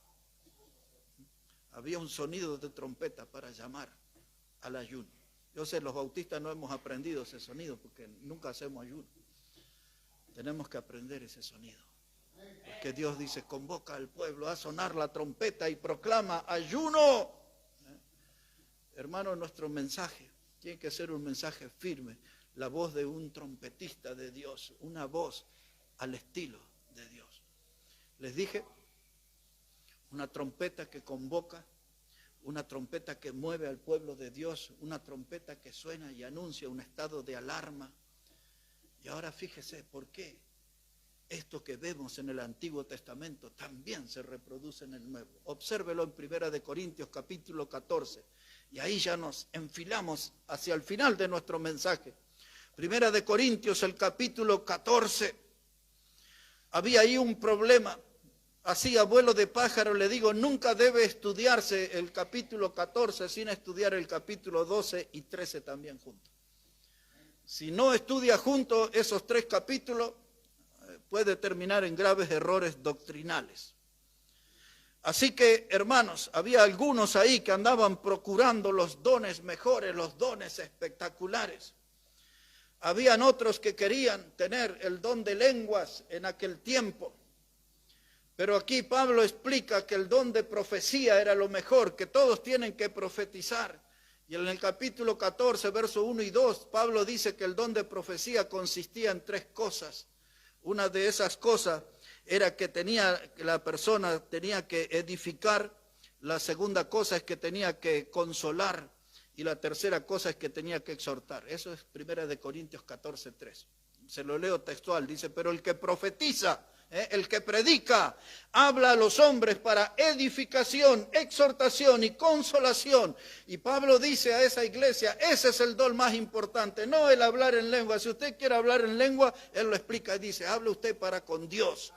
Había un sonido de trompeta para llamar al ayuno. Yo sé, los bautistas no hemos aprendido ese sonido porque nunca hacemos ayuno. Tenemos que aprender ese sonido. Porque Dios dice, convoca al pueblo a sonar la trompeta y proclama ayuno. Hermano, nuestro mensaje tiene que ser un mensaje firme, la voz de un trompetista de Dios, una voz al estilo de Dios. Les dije, una trompeta que convoca, una trompeta que mueve al pueblo de Dios, una trompeta que suena y anuncia un estado de alarma. Y ahora fíjese por qué esto que vemos en el Antiguo Testamento también se reproduce en el Nuevo. Obsérvelo en 1 Corintios capítulo 14. Y ahí ya nos enfilamos hacia el final de nuestro mensaje. 1 Corintios, el capítulo 14. Había ahí un problema. Así, abuelo de pájaro, le digo, nunca debe estudiarse el capítulo 14 sin estudiar el capítulo 12 y 13 también juntos. Si no estudia juntos esos tres capítulos, puede terminar en graves errores doctrinales. Así que, hermanos, había algunos ahí que andaban procurando los dones mejores, los dones espectaculares. Habían otros que querían tener el don de lenguas en aquel tiempo. Pero aquí Pablo explica que el don de profecía era lo mejor, que todos tienen que profetizar. Y en el capítulo 14, versos 1 y 2, Pablo dice que el don de profecía consistía en tres cosas. Una de esas cosas era que la persona tenía que edificar, la segunda cosa es que tenía que consolar y la tercera cosa es que tenía que exhortar. Eso es 1 Corintios 14:3. Se lo leo textual, dice, pero el que profetiza, el que predica, habla a los hombres para edificación, exhortación y consolación. Y Pablo dice a esa iglesia, ese es el don más importante, no el hablar en lengua. Si usted quiere hablar en lengua, él lo explica y dice, hable usted para con Dios.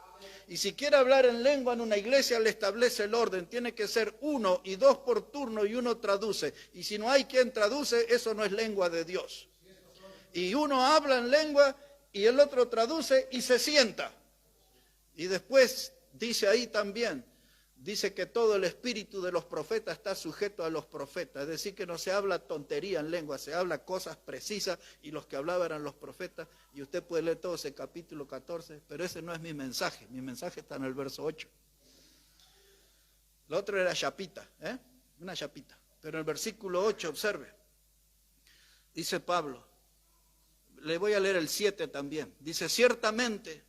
Y si quiere hablar en lengua en una iglesia, le establece el orden. Tiene que ser 1 y 2 por turno y uno traduce. Y si no hay quien traduce, eso no es lengua de Dios. Y uno habla en lengua y el otro traduce y se sienta. Y después dice ahí también, dice que todo el espíritu de los profetas está sujeto a los profetas. Es decir, que no se habla tontería en lengua, se habla cosas precisas y los que hablaban eran los profetas. Y usted puede leer todo ese capítulo 14, pero ese no es mi mensaje está en el verso 8. Lo otro era chapita, una chapita. Pero en el versículo 8, observe, dice Pablo, le voy a leer el 7 también, dice, ciertamente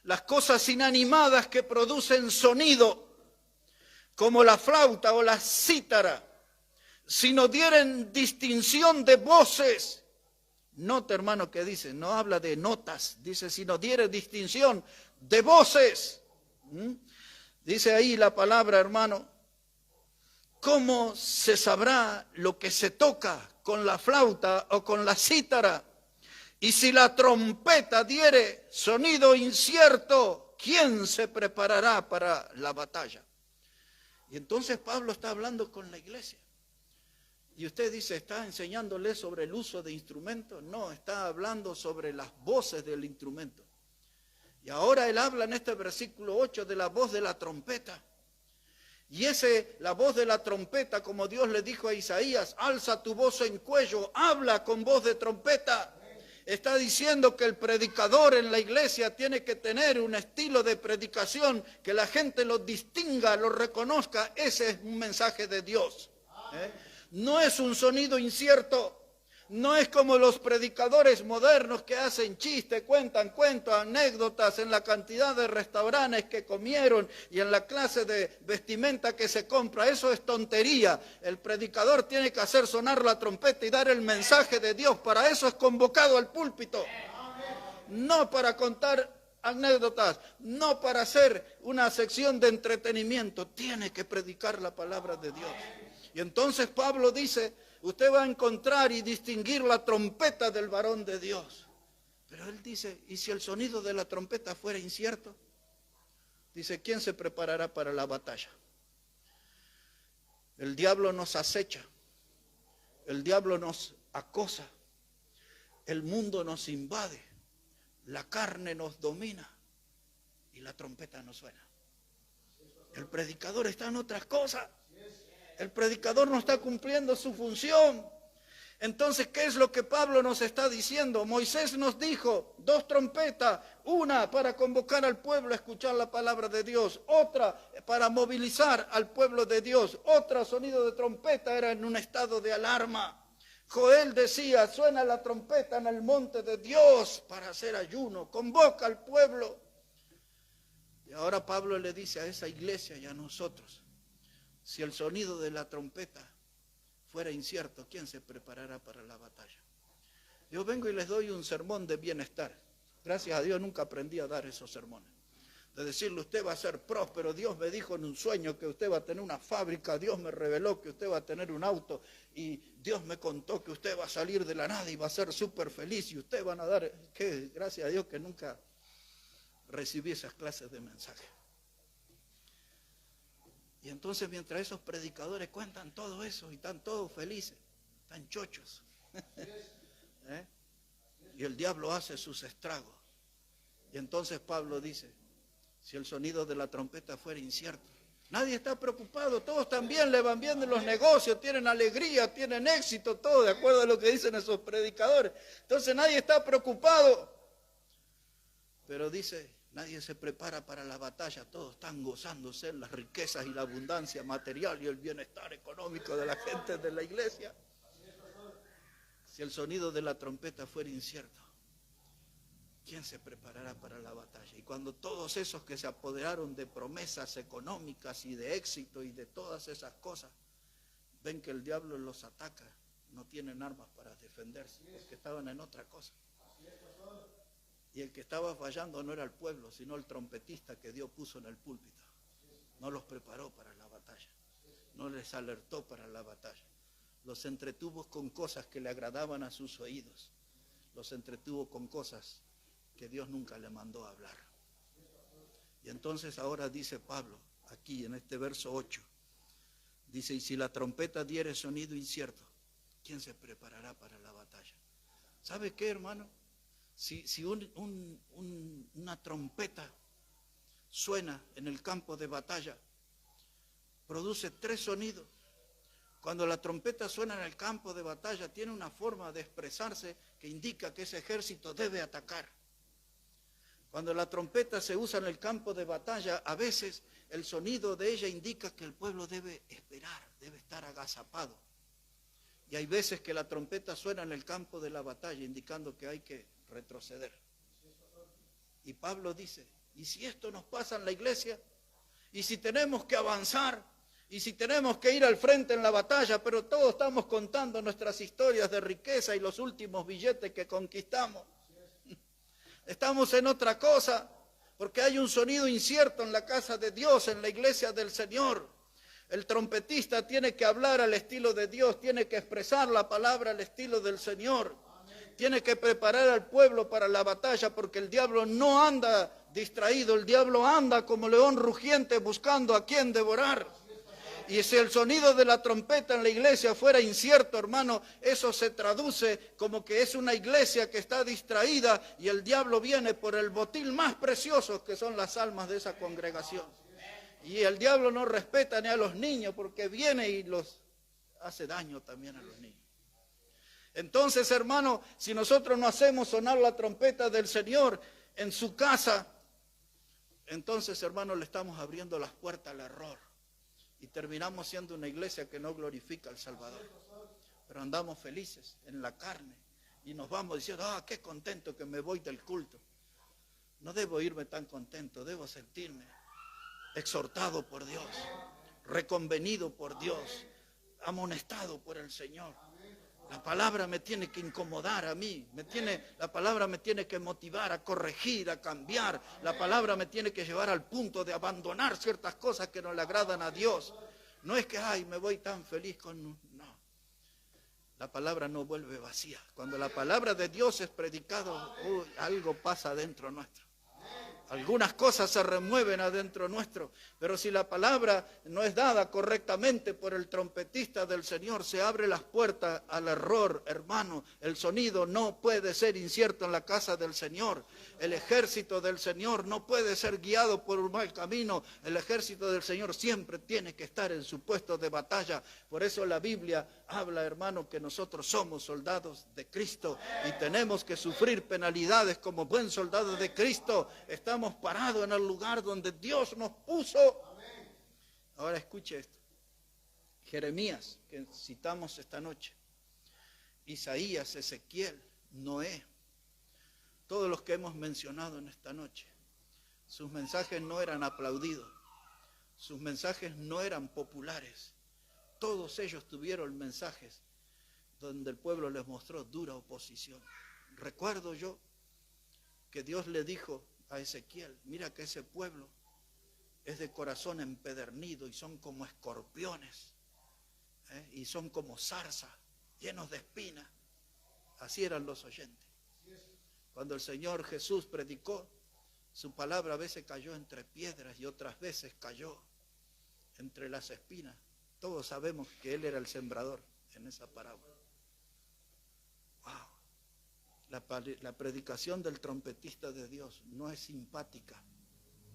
las cosas inanimadas que producen sonido, como la flauta o la cítara, si no dieren distinción de voces, nota hermano que dice, no habla de notas, dice si no diere distinción de voces, dice ahí la palabra hermano, ¿cómo se sabrá lo que se toca con la flauta o con la cítara? Y si la trompeta diere sonido incierto, ¿quién se preparará para la batalla? Y entonces Pablo está hablando con la iglesia. Y usted dice, ¿está enseñándole sobre el uso de instrumentos? No, está hablando sobre las voces del instrumento. Y ahora él habla en este versículo 8 de la voz de la trompeta. Y la voz de la trompeta, como Dios le dijo a Isaías, alza tu voz en cuello, habla con voz de trompeta. Está diciendo que el predicador en la iglesia tiene que tener un estilo de predicación, que la gente lo distinga, lo reconozca. Ese es un mensaje de Dios. No es un sonido incierto. No es como los predicadores modernos que hacen chistes, cuentan cuentos, anécdotas en la cantidad de restaurantes que comieron y en la clase de vestimenta que se compra. Eso es tontería. El predicador tiene que hacer sonar la trompeta y dar el mensaje de Dios. Para eso es convocado al púlpito. No para contar anécdotas, no para hacer una sección de entretenimiento. Tiene que predicar la palabra de Dios. Y entonces Pablo dice, usted va a encontrar y distinguir la trompeta del varón de Dios. Pero él dice, ¿y si el sonido de la trompeta fuera incierto? Dice, ¿quién se preparará para la batalla? El diablo nos acecha, el diablo nos acosa, el mundo nos invade, la carne nos domina y la trompeta no suena. El predicador está en otras cosas, el predicador no está cumpliendo su función. Entonces, ¿qué es lo que Pablo nos está diciendo? Moisés nos dijo 2 trompetas, una para convocar al pueblo a escuchar la palabra de Dios, otra para movilizar al pueblo de Dios, otro sonido de trompeta era en un estado de alarma. Joel decía, suena la trompeta en el monte de Dios para hacer ayuno, convoca al pueblo. Y ahora Pablo le dice a esa iglesia y a nosotros, si el sonido de la trompeta fuera incierto, ¿quién se preparará para la batalla? Yo vengo y les doy un sermón de bienestar. Gracias a Dios nunca aprendí a dar esos sermones. De decirle, usted va a ser próspero, Dios me dijo en un sueño que usted va a tener una fábrica, Dios me reveló que usted va a tener un auto y Dios me contó que usted va a salir de la nada y va a ser súper feliz y usted van a dar, que gracias a Dios que nunca recibí esas clases de mensajes. Y entonces mientras esos predicadores cuentan todo eso y están todos felices, están chochos. Y el diablo hace sus estragos. Y entonces Pablo dice, si el sonido de la trompeta fuera incierto, nadie está preocupado, todos están bien, le van bien en los negocios, tienen alegría, tienen éxito, todo de acuerdo a lo que dicen esos predicadores. Entonces nadie está preocupado. Pero dice, nadie se prepara para la batalla, todos están gozándose en las riquezas y la abundancia material y el bienestar económico de la gente de la iglesia. Si el sonido de la trompeta fuera incierto, ¿quién se preparará para la batalla? Y cuando todos esos que se apoderaron de promesas económicas y de éxito y de todas esas cosas, ven que el diablo los ataca, no tienen armas para defenderse, porque estaban en otra cosa. Y el que estaba fallando no era el pueblo, sino el trompetista que Dios puso en el púlpito. No los preparó para la batalla, no les alertó para la batalla. Los entretuvo con cosas que le agradaban a sus oídos. Los entretuvo con cosas que Dios nunca le mandó a hablar. Y entonces ahora dice Pablo, aquí en este verso 8, dice, y si la trompeta diere sonido incierto, ¿quién se preparará para la batalla? ¿Sabe qué, hermano? Si una trompeta suena en el campo de batalla, produce 3 sonidos. Cuando la trompeta suena en el campo de batalla, tiene una forma de expresarse que indica que ese ejército debe atacar. Cuando la trompeta se usa en el campo de batalla, a veces el sonido de ella indica que el pueblo debe esperar, debe estar agazapado. Y hay veces que la trompeta suena en el campo de la batalla, indicando que hay que retroceder. Y Pablo dice, ¿y si esto nos pasa en la iglesia? ¿Y si tenemos que avanzar? ¿Y si tenemos que ir al frente en la batalla? Pero todos estamos contando nuestras historias de riqueza y los últimos billetes que conquistamos. Estamos en otra cosa, porque hay un sonido incierto en la casa de Dios, en la iglesia del Señor. El trompetista tiene que hablar al estilo de Dios, tiene que expresar la palabra al estilo del Señor. Tiene que preparar al pueblo para la batalla, porque el diablo no anda distraído, el diablo anda como león rugiente buscando a quien devorar. Y si el sonido de la trompeta en la iglesia fuera incierto, hermano, eso se traduce como que es una iglesia que está distraída y el diablo viene por el botín más precioso que son las almas de esa congregación. Y el diablo no respeta ni a los niños porque viene y los hace daño también a los niños. Entonces, hermano, si nosotros no hacemos sonar la trompeta del Señor en su casa, entonces, hermano, le estamos abriendo las puertas al error. Y terminamos siendo una iglesia que no glorifica al Salvador. Pero andamos felices en la carne y nos vamos diciendo, qué contento que me voy del culto. No debo irme tan contento, debo sentirme exhortado por Dios, reconvenido por Dios, amonestado por el Señor. La palabra me tiene que incomodar a mí, la palabra me tiene que motivar a corregir, a cambiar. La palabra me tiene que llevar al punto de abandonar ciertas cosas que no le agradan a Dios. No es que, me voy tan feliz con... No. La palabra no vuelve vacía. Cuando la palabra de Dios es predicada, algo pasa dentro nuestro. Algunas cosas se remueven adentro nuestro, pero si la palabra no es dada correctamente por el trompetista del Señor, se abren las puertas al error, hermano. El sonido no puede ser incierto en la casa del Señor. El ejército del Señor no puede ser guiado por un mal camino. El ejército del Señor siempre tiene que estar en su puesto de batalla. Por eso la Biblia habla, hermano, que nosotros somos soldados de Cristo y tenemos que sufrir penalidades como buen soldado de Cristo. Estamos parados en el lugar donde Dios nos puso. Ahora escuche esto. Jeremías, que citamos esta noche, Isaías, Ezequiel, Noé, todos los que hemos mencionado en esta noche, sus mensajes no eran aplaudidos, sus mensajes no eran populares. Todos ellos tuvieron mensajes donde el pueblo les mostró dura oposición. Recuerdo yo que Dios le dijo a Ezequiel, mira que ese pueblo es de corazón empedernido y son como escorpiones, y son como zarza, llenos de espinas. Así eran los oyentes. Cuando el Señor Jesús predicó, su palabra a veces cayó entre piedras y otras veces cayó entre las espinas. Todos sabemos que Él era el sembrador en esa parábola. Wow. La predicación del trompetista de Dios no es simpática,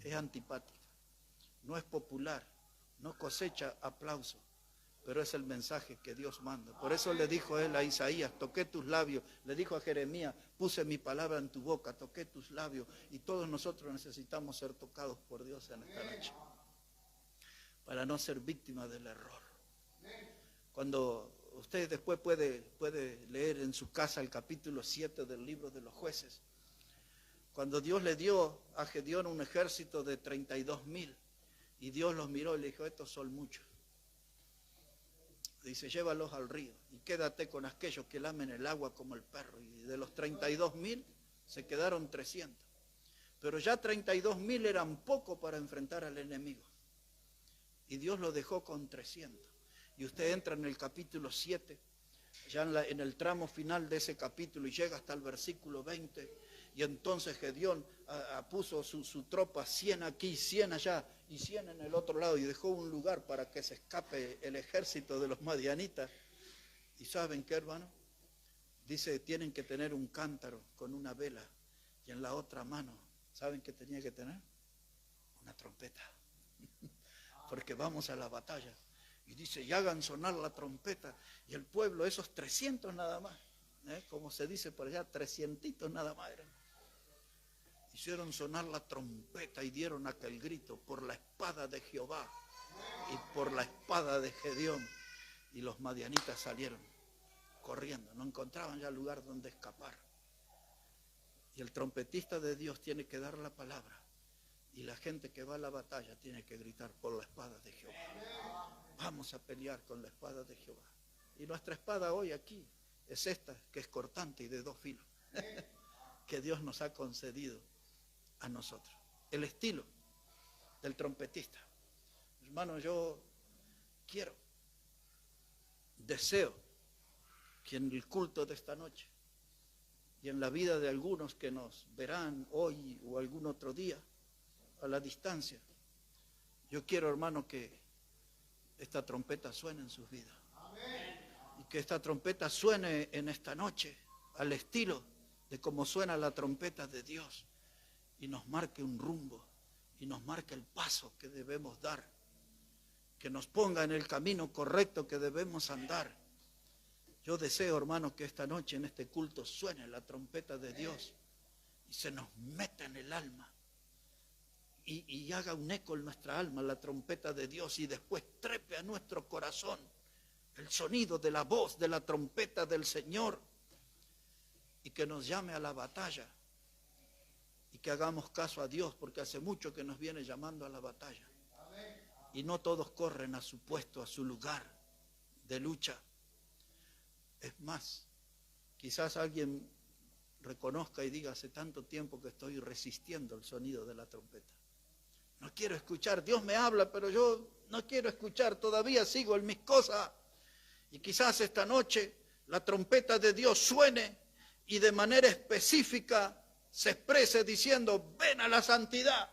es antipática. No es popular, no cosecha aplauso, pero es el mensaje que Dios manda. Por eso le dijo Él a Isaías, toqué tus labios. Le dijo a Jeremías, puse mi palabra en tu boca, toqué tus labios. Y todos nosotros necesitamos ser tocados por Dios en esta noche, para no ser víctimas del error. Cuando usted después puede leer en su casa el capítulo 7 del libro de los jueces, cuando Dios le dio a Gedeón un ejército de 32,000, y Dios los miró y le dijo, estos son muchos. Dice, llévalos al río y quédate con aquellos que lamen el agua como el perro. Y de los 32,000 se quedaron 300. Pero ya 32,000 eran poco para enfrentar al enemigo. Y Dios lo dejó con 300. Y usted entra en el capítulo 7, ya en el tramo final de ese capítulo, y llega hasta el versículo 20. Y entonces Gedeón puso su tropa 100 aquí, 100 allá y 100 en el otro lado, y dejó un lugar para que se escape el ejército de los madianitas. ¿Y saben qué, hermano? Dice, tienen que tener un cántaro con una vela, y en la otra mano, ¿saben qué tenía que tener? Una trompeta. Porque vamos a la batalla. Y dice, y hagan sonar la trompeta. Y el pueblo, esos 300 nada más, como se dice por allá, 300 nada más eran. Hicieron sonar la trompeta y dieron aquel grito, por la espada de Jehová y por la espada de Gedeón. Y los madianitas salieron corriendo, no encontraban ya lugar donde escapar. Y el trompetista de Dios tiene que dar la palabra, y la gente que va a la batalla tiene que gritar, por la espada de Jehová. Vamos a pelear con la espada de Jehová. Y nuestra espada hoy aquí es esta, que es cortante y de 2 filos, que Dios nos ha concedido a nosotros. El estilo del trompetista. Hermano, yo deseo que en el culto de esta noche y en la vida de algunos que nos verán hoy o algún otro día a la distancia, yo quiero, hermano, que esta trompeta suene en sus vidas. Y que esta trompeta suene en esta noche al estilo de cómo suena la trompeta de Dios, y nos marque un rumbo y nos marque el paso que debemos dar, que nos ponga en el camino correcto que debemos andar. Yo deseo, hermano, que esta noche en este culto suene la trompeta de Dios y se nos meta en el alma y haga un eco en nuestra alma la trompeta de Dios, y después trepe a nuestro corazón el sonido de la voz de la trompeta del Señor, y que nos llame a la batalla y que hagamos caso a Dios, porque hace mucho que nos viene llamando a la batalla. Y no todos corren a su puesto, a su lugar de lucha. Es más, quizás alguien reconozca y diga, hace tanto tiempo que estoy resistiendo el sonido de la trompeta. No quiero escuchar, Dios me habla, pero yo no quiero escuchar, todavía sigo en mis cosas. Y quizás esta noche la trompeta de Dios suene y de manera específica se exprese diciendo, ven a la santidad,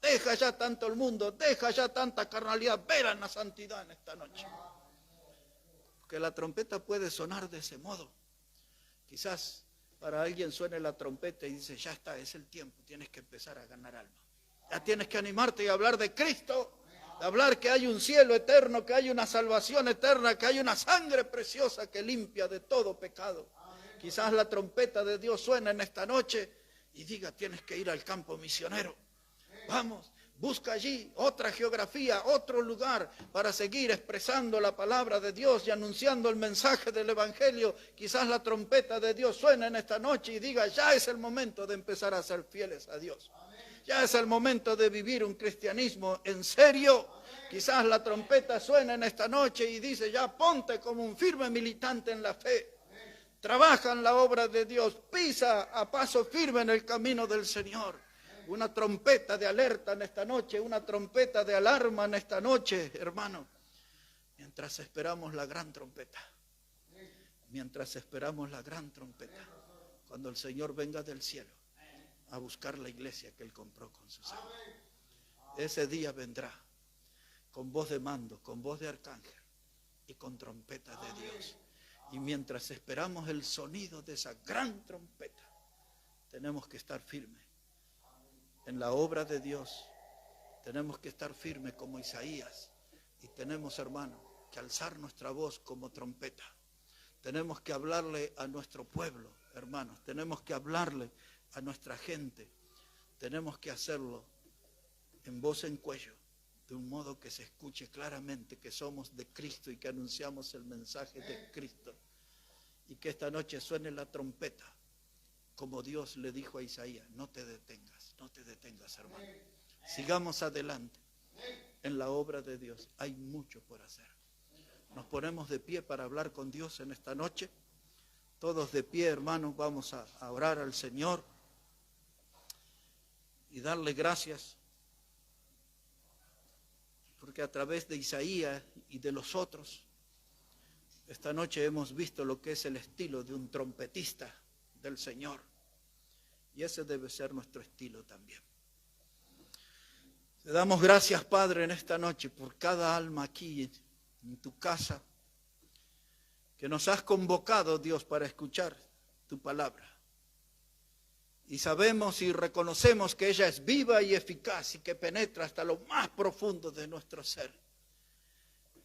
deja ya tanto el mundo, deja ya tanta carnalidad, ven a la santidad en esta noche. Porque la trompeta puede sonar de ese modo. Quizás para alguien suene la trompeta y dice, ya está, es el tiempo, tienes que empezar a ganar alma. Ya tienes que animarte y hablar de Cristo, de hablar que hay un cielo eterno, que hay una salvación eterna, que hay una sangre preciosa que limpia de todo pecado. Quizás la trompeta de Dios suena en esta noche y diga, tienes que ir al campo misionero. Vamos, busca allí otra geografía, otro lugar para seguir expresando la palabra de Dios y anunciando el mensaje del Evangelio. Quizás la trompeta de Dios suene en esta noche y diga, ya es el momento de empezar a ser fieles a Dios. Ya es el momento de vivir un cristianismo en serio. Quizás la trompeta suena en esta noche y dice, ya ponte como un firme militante en la fe. Trabaja en la obra de Dios, pisa a paso firme en el camino del Señor. Una trompeta de alerta en esta noche, una trompeta de alarma en esta noche, hermano. Mientras esperamos la gran trompeta. Mientras esperamos la gran trompeta. Cuando el Señor venga del cielo a buscar la iglesia que Él compró con su sangre. Ese día vendrá con voz de mando, con voz de arcángel y con trompeta de Dios. Y mientras esperamos el sonido de esa gran trompeta, tenemos que estar firmes en la obra de Dios. Tenemos que estar firmes como Isaías. Y tenemos, hermano, que alzar nuestra voz como trompeta. Tenemos que hablarle a nuestro pueblo, hermanos. Tenemos que hablarle a nuestra gente. Tenemos que hacerlo en voz en cuello, de un modo que se escuche claramente que somos de Cristo y que anunciamos el mensaje de Cristo. Y que esta noche suene la trompeta, como Dios le dijo a Isaías, no te detengas, hermano. Sigamos adelante en la obra de Dios. Hay mucho por hacer. Nos ponemos de pie para hablar con Dios en esta noche. Todos de pie, hermanos, vamos a orar al Señor y darle gracias. Porque a través de Isaías y de los otros, esta noche hemos visto lo que es el estilo de un trompetista del Señor. Y ese debe ser nuestro estilo también. Te damos gracias, Padre, en esta noche por cada alma aquí en tu casa, que nos has convocado, Dios, para escuchar tu palabra. Y sabemos y reconocemos que ella es viva y eficaz y que penetra hasta lo más profundo de nuestro ser.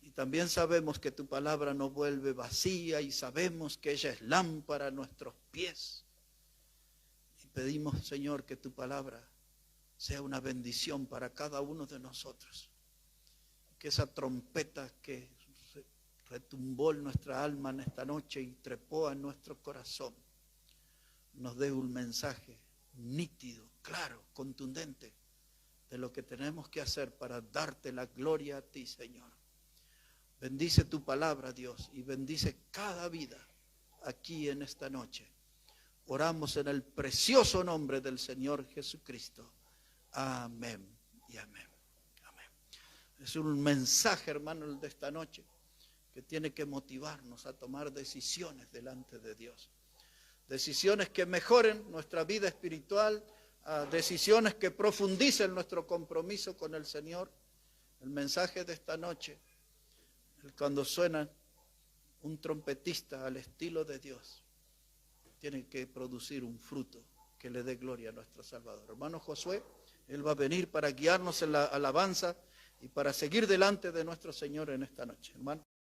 Y también sabemos que tu palabra no vuelve vacía y sabemos que ella es lámpara a nuestros pies. Y pedimos, Señor, que tu palabra sea una bendición para cada uno de nosotros. Que esa trompeta que retumbó en nuestra alma en esta noche y trepó en nuestro corazón, nos dé un mensaje nítido, claro, contundente, de lo que tenemos que hacer para darte la gloria a ti, Señor. Bendice tu palabra, Dios, y bendice cada vida aquí en esta noche. Oramos en el precioso nombre del Señor Jesucristo. Amén y amén. Amén. Es un mensaje, hermano, el de esta noche, que tiene que motivarnos a tomar decisiones delante de Dios. Decisiones que mejoren nuestra vida espiritual, decisiones que profundicen nuestro compromiso con el Señor. El mensaje de esta noche, cuando suena un trompetista al estilo de Dios, tiene que producir un fruto que le dé gloria a nuestro Salvador. Hermano Josué, él va a venir para guiarnos en la alabanza y para seguir delante de nuestro Señor en esta noche, hermano.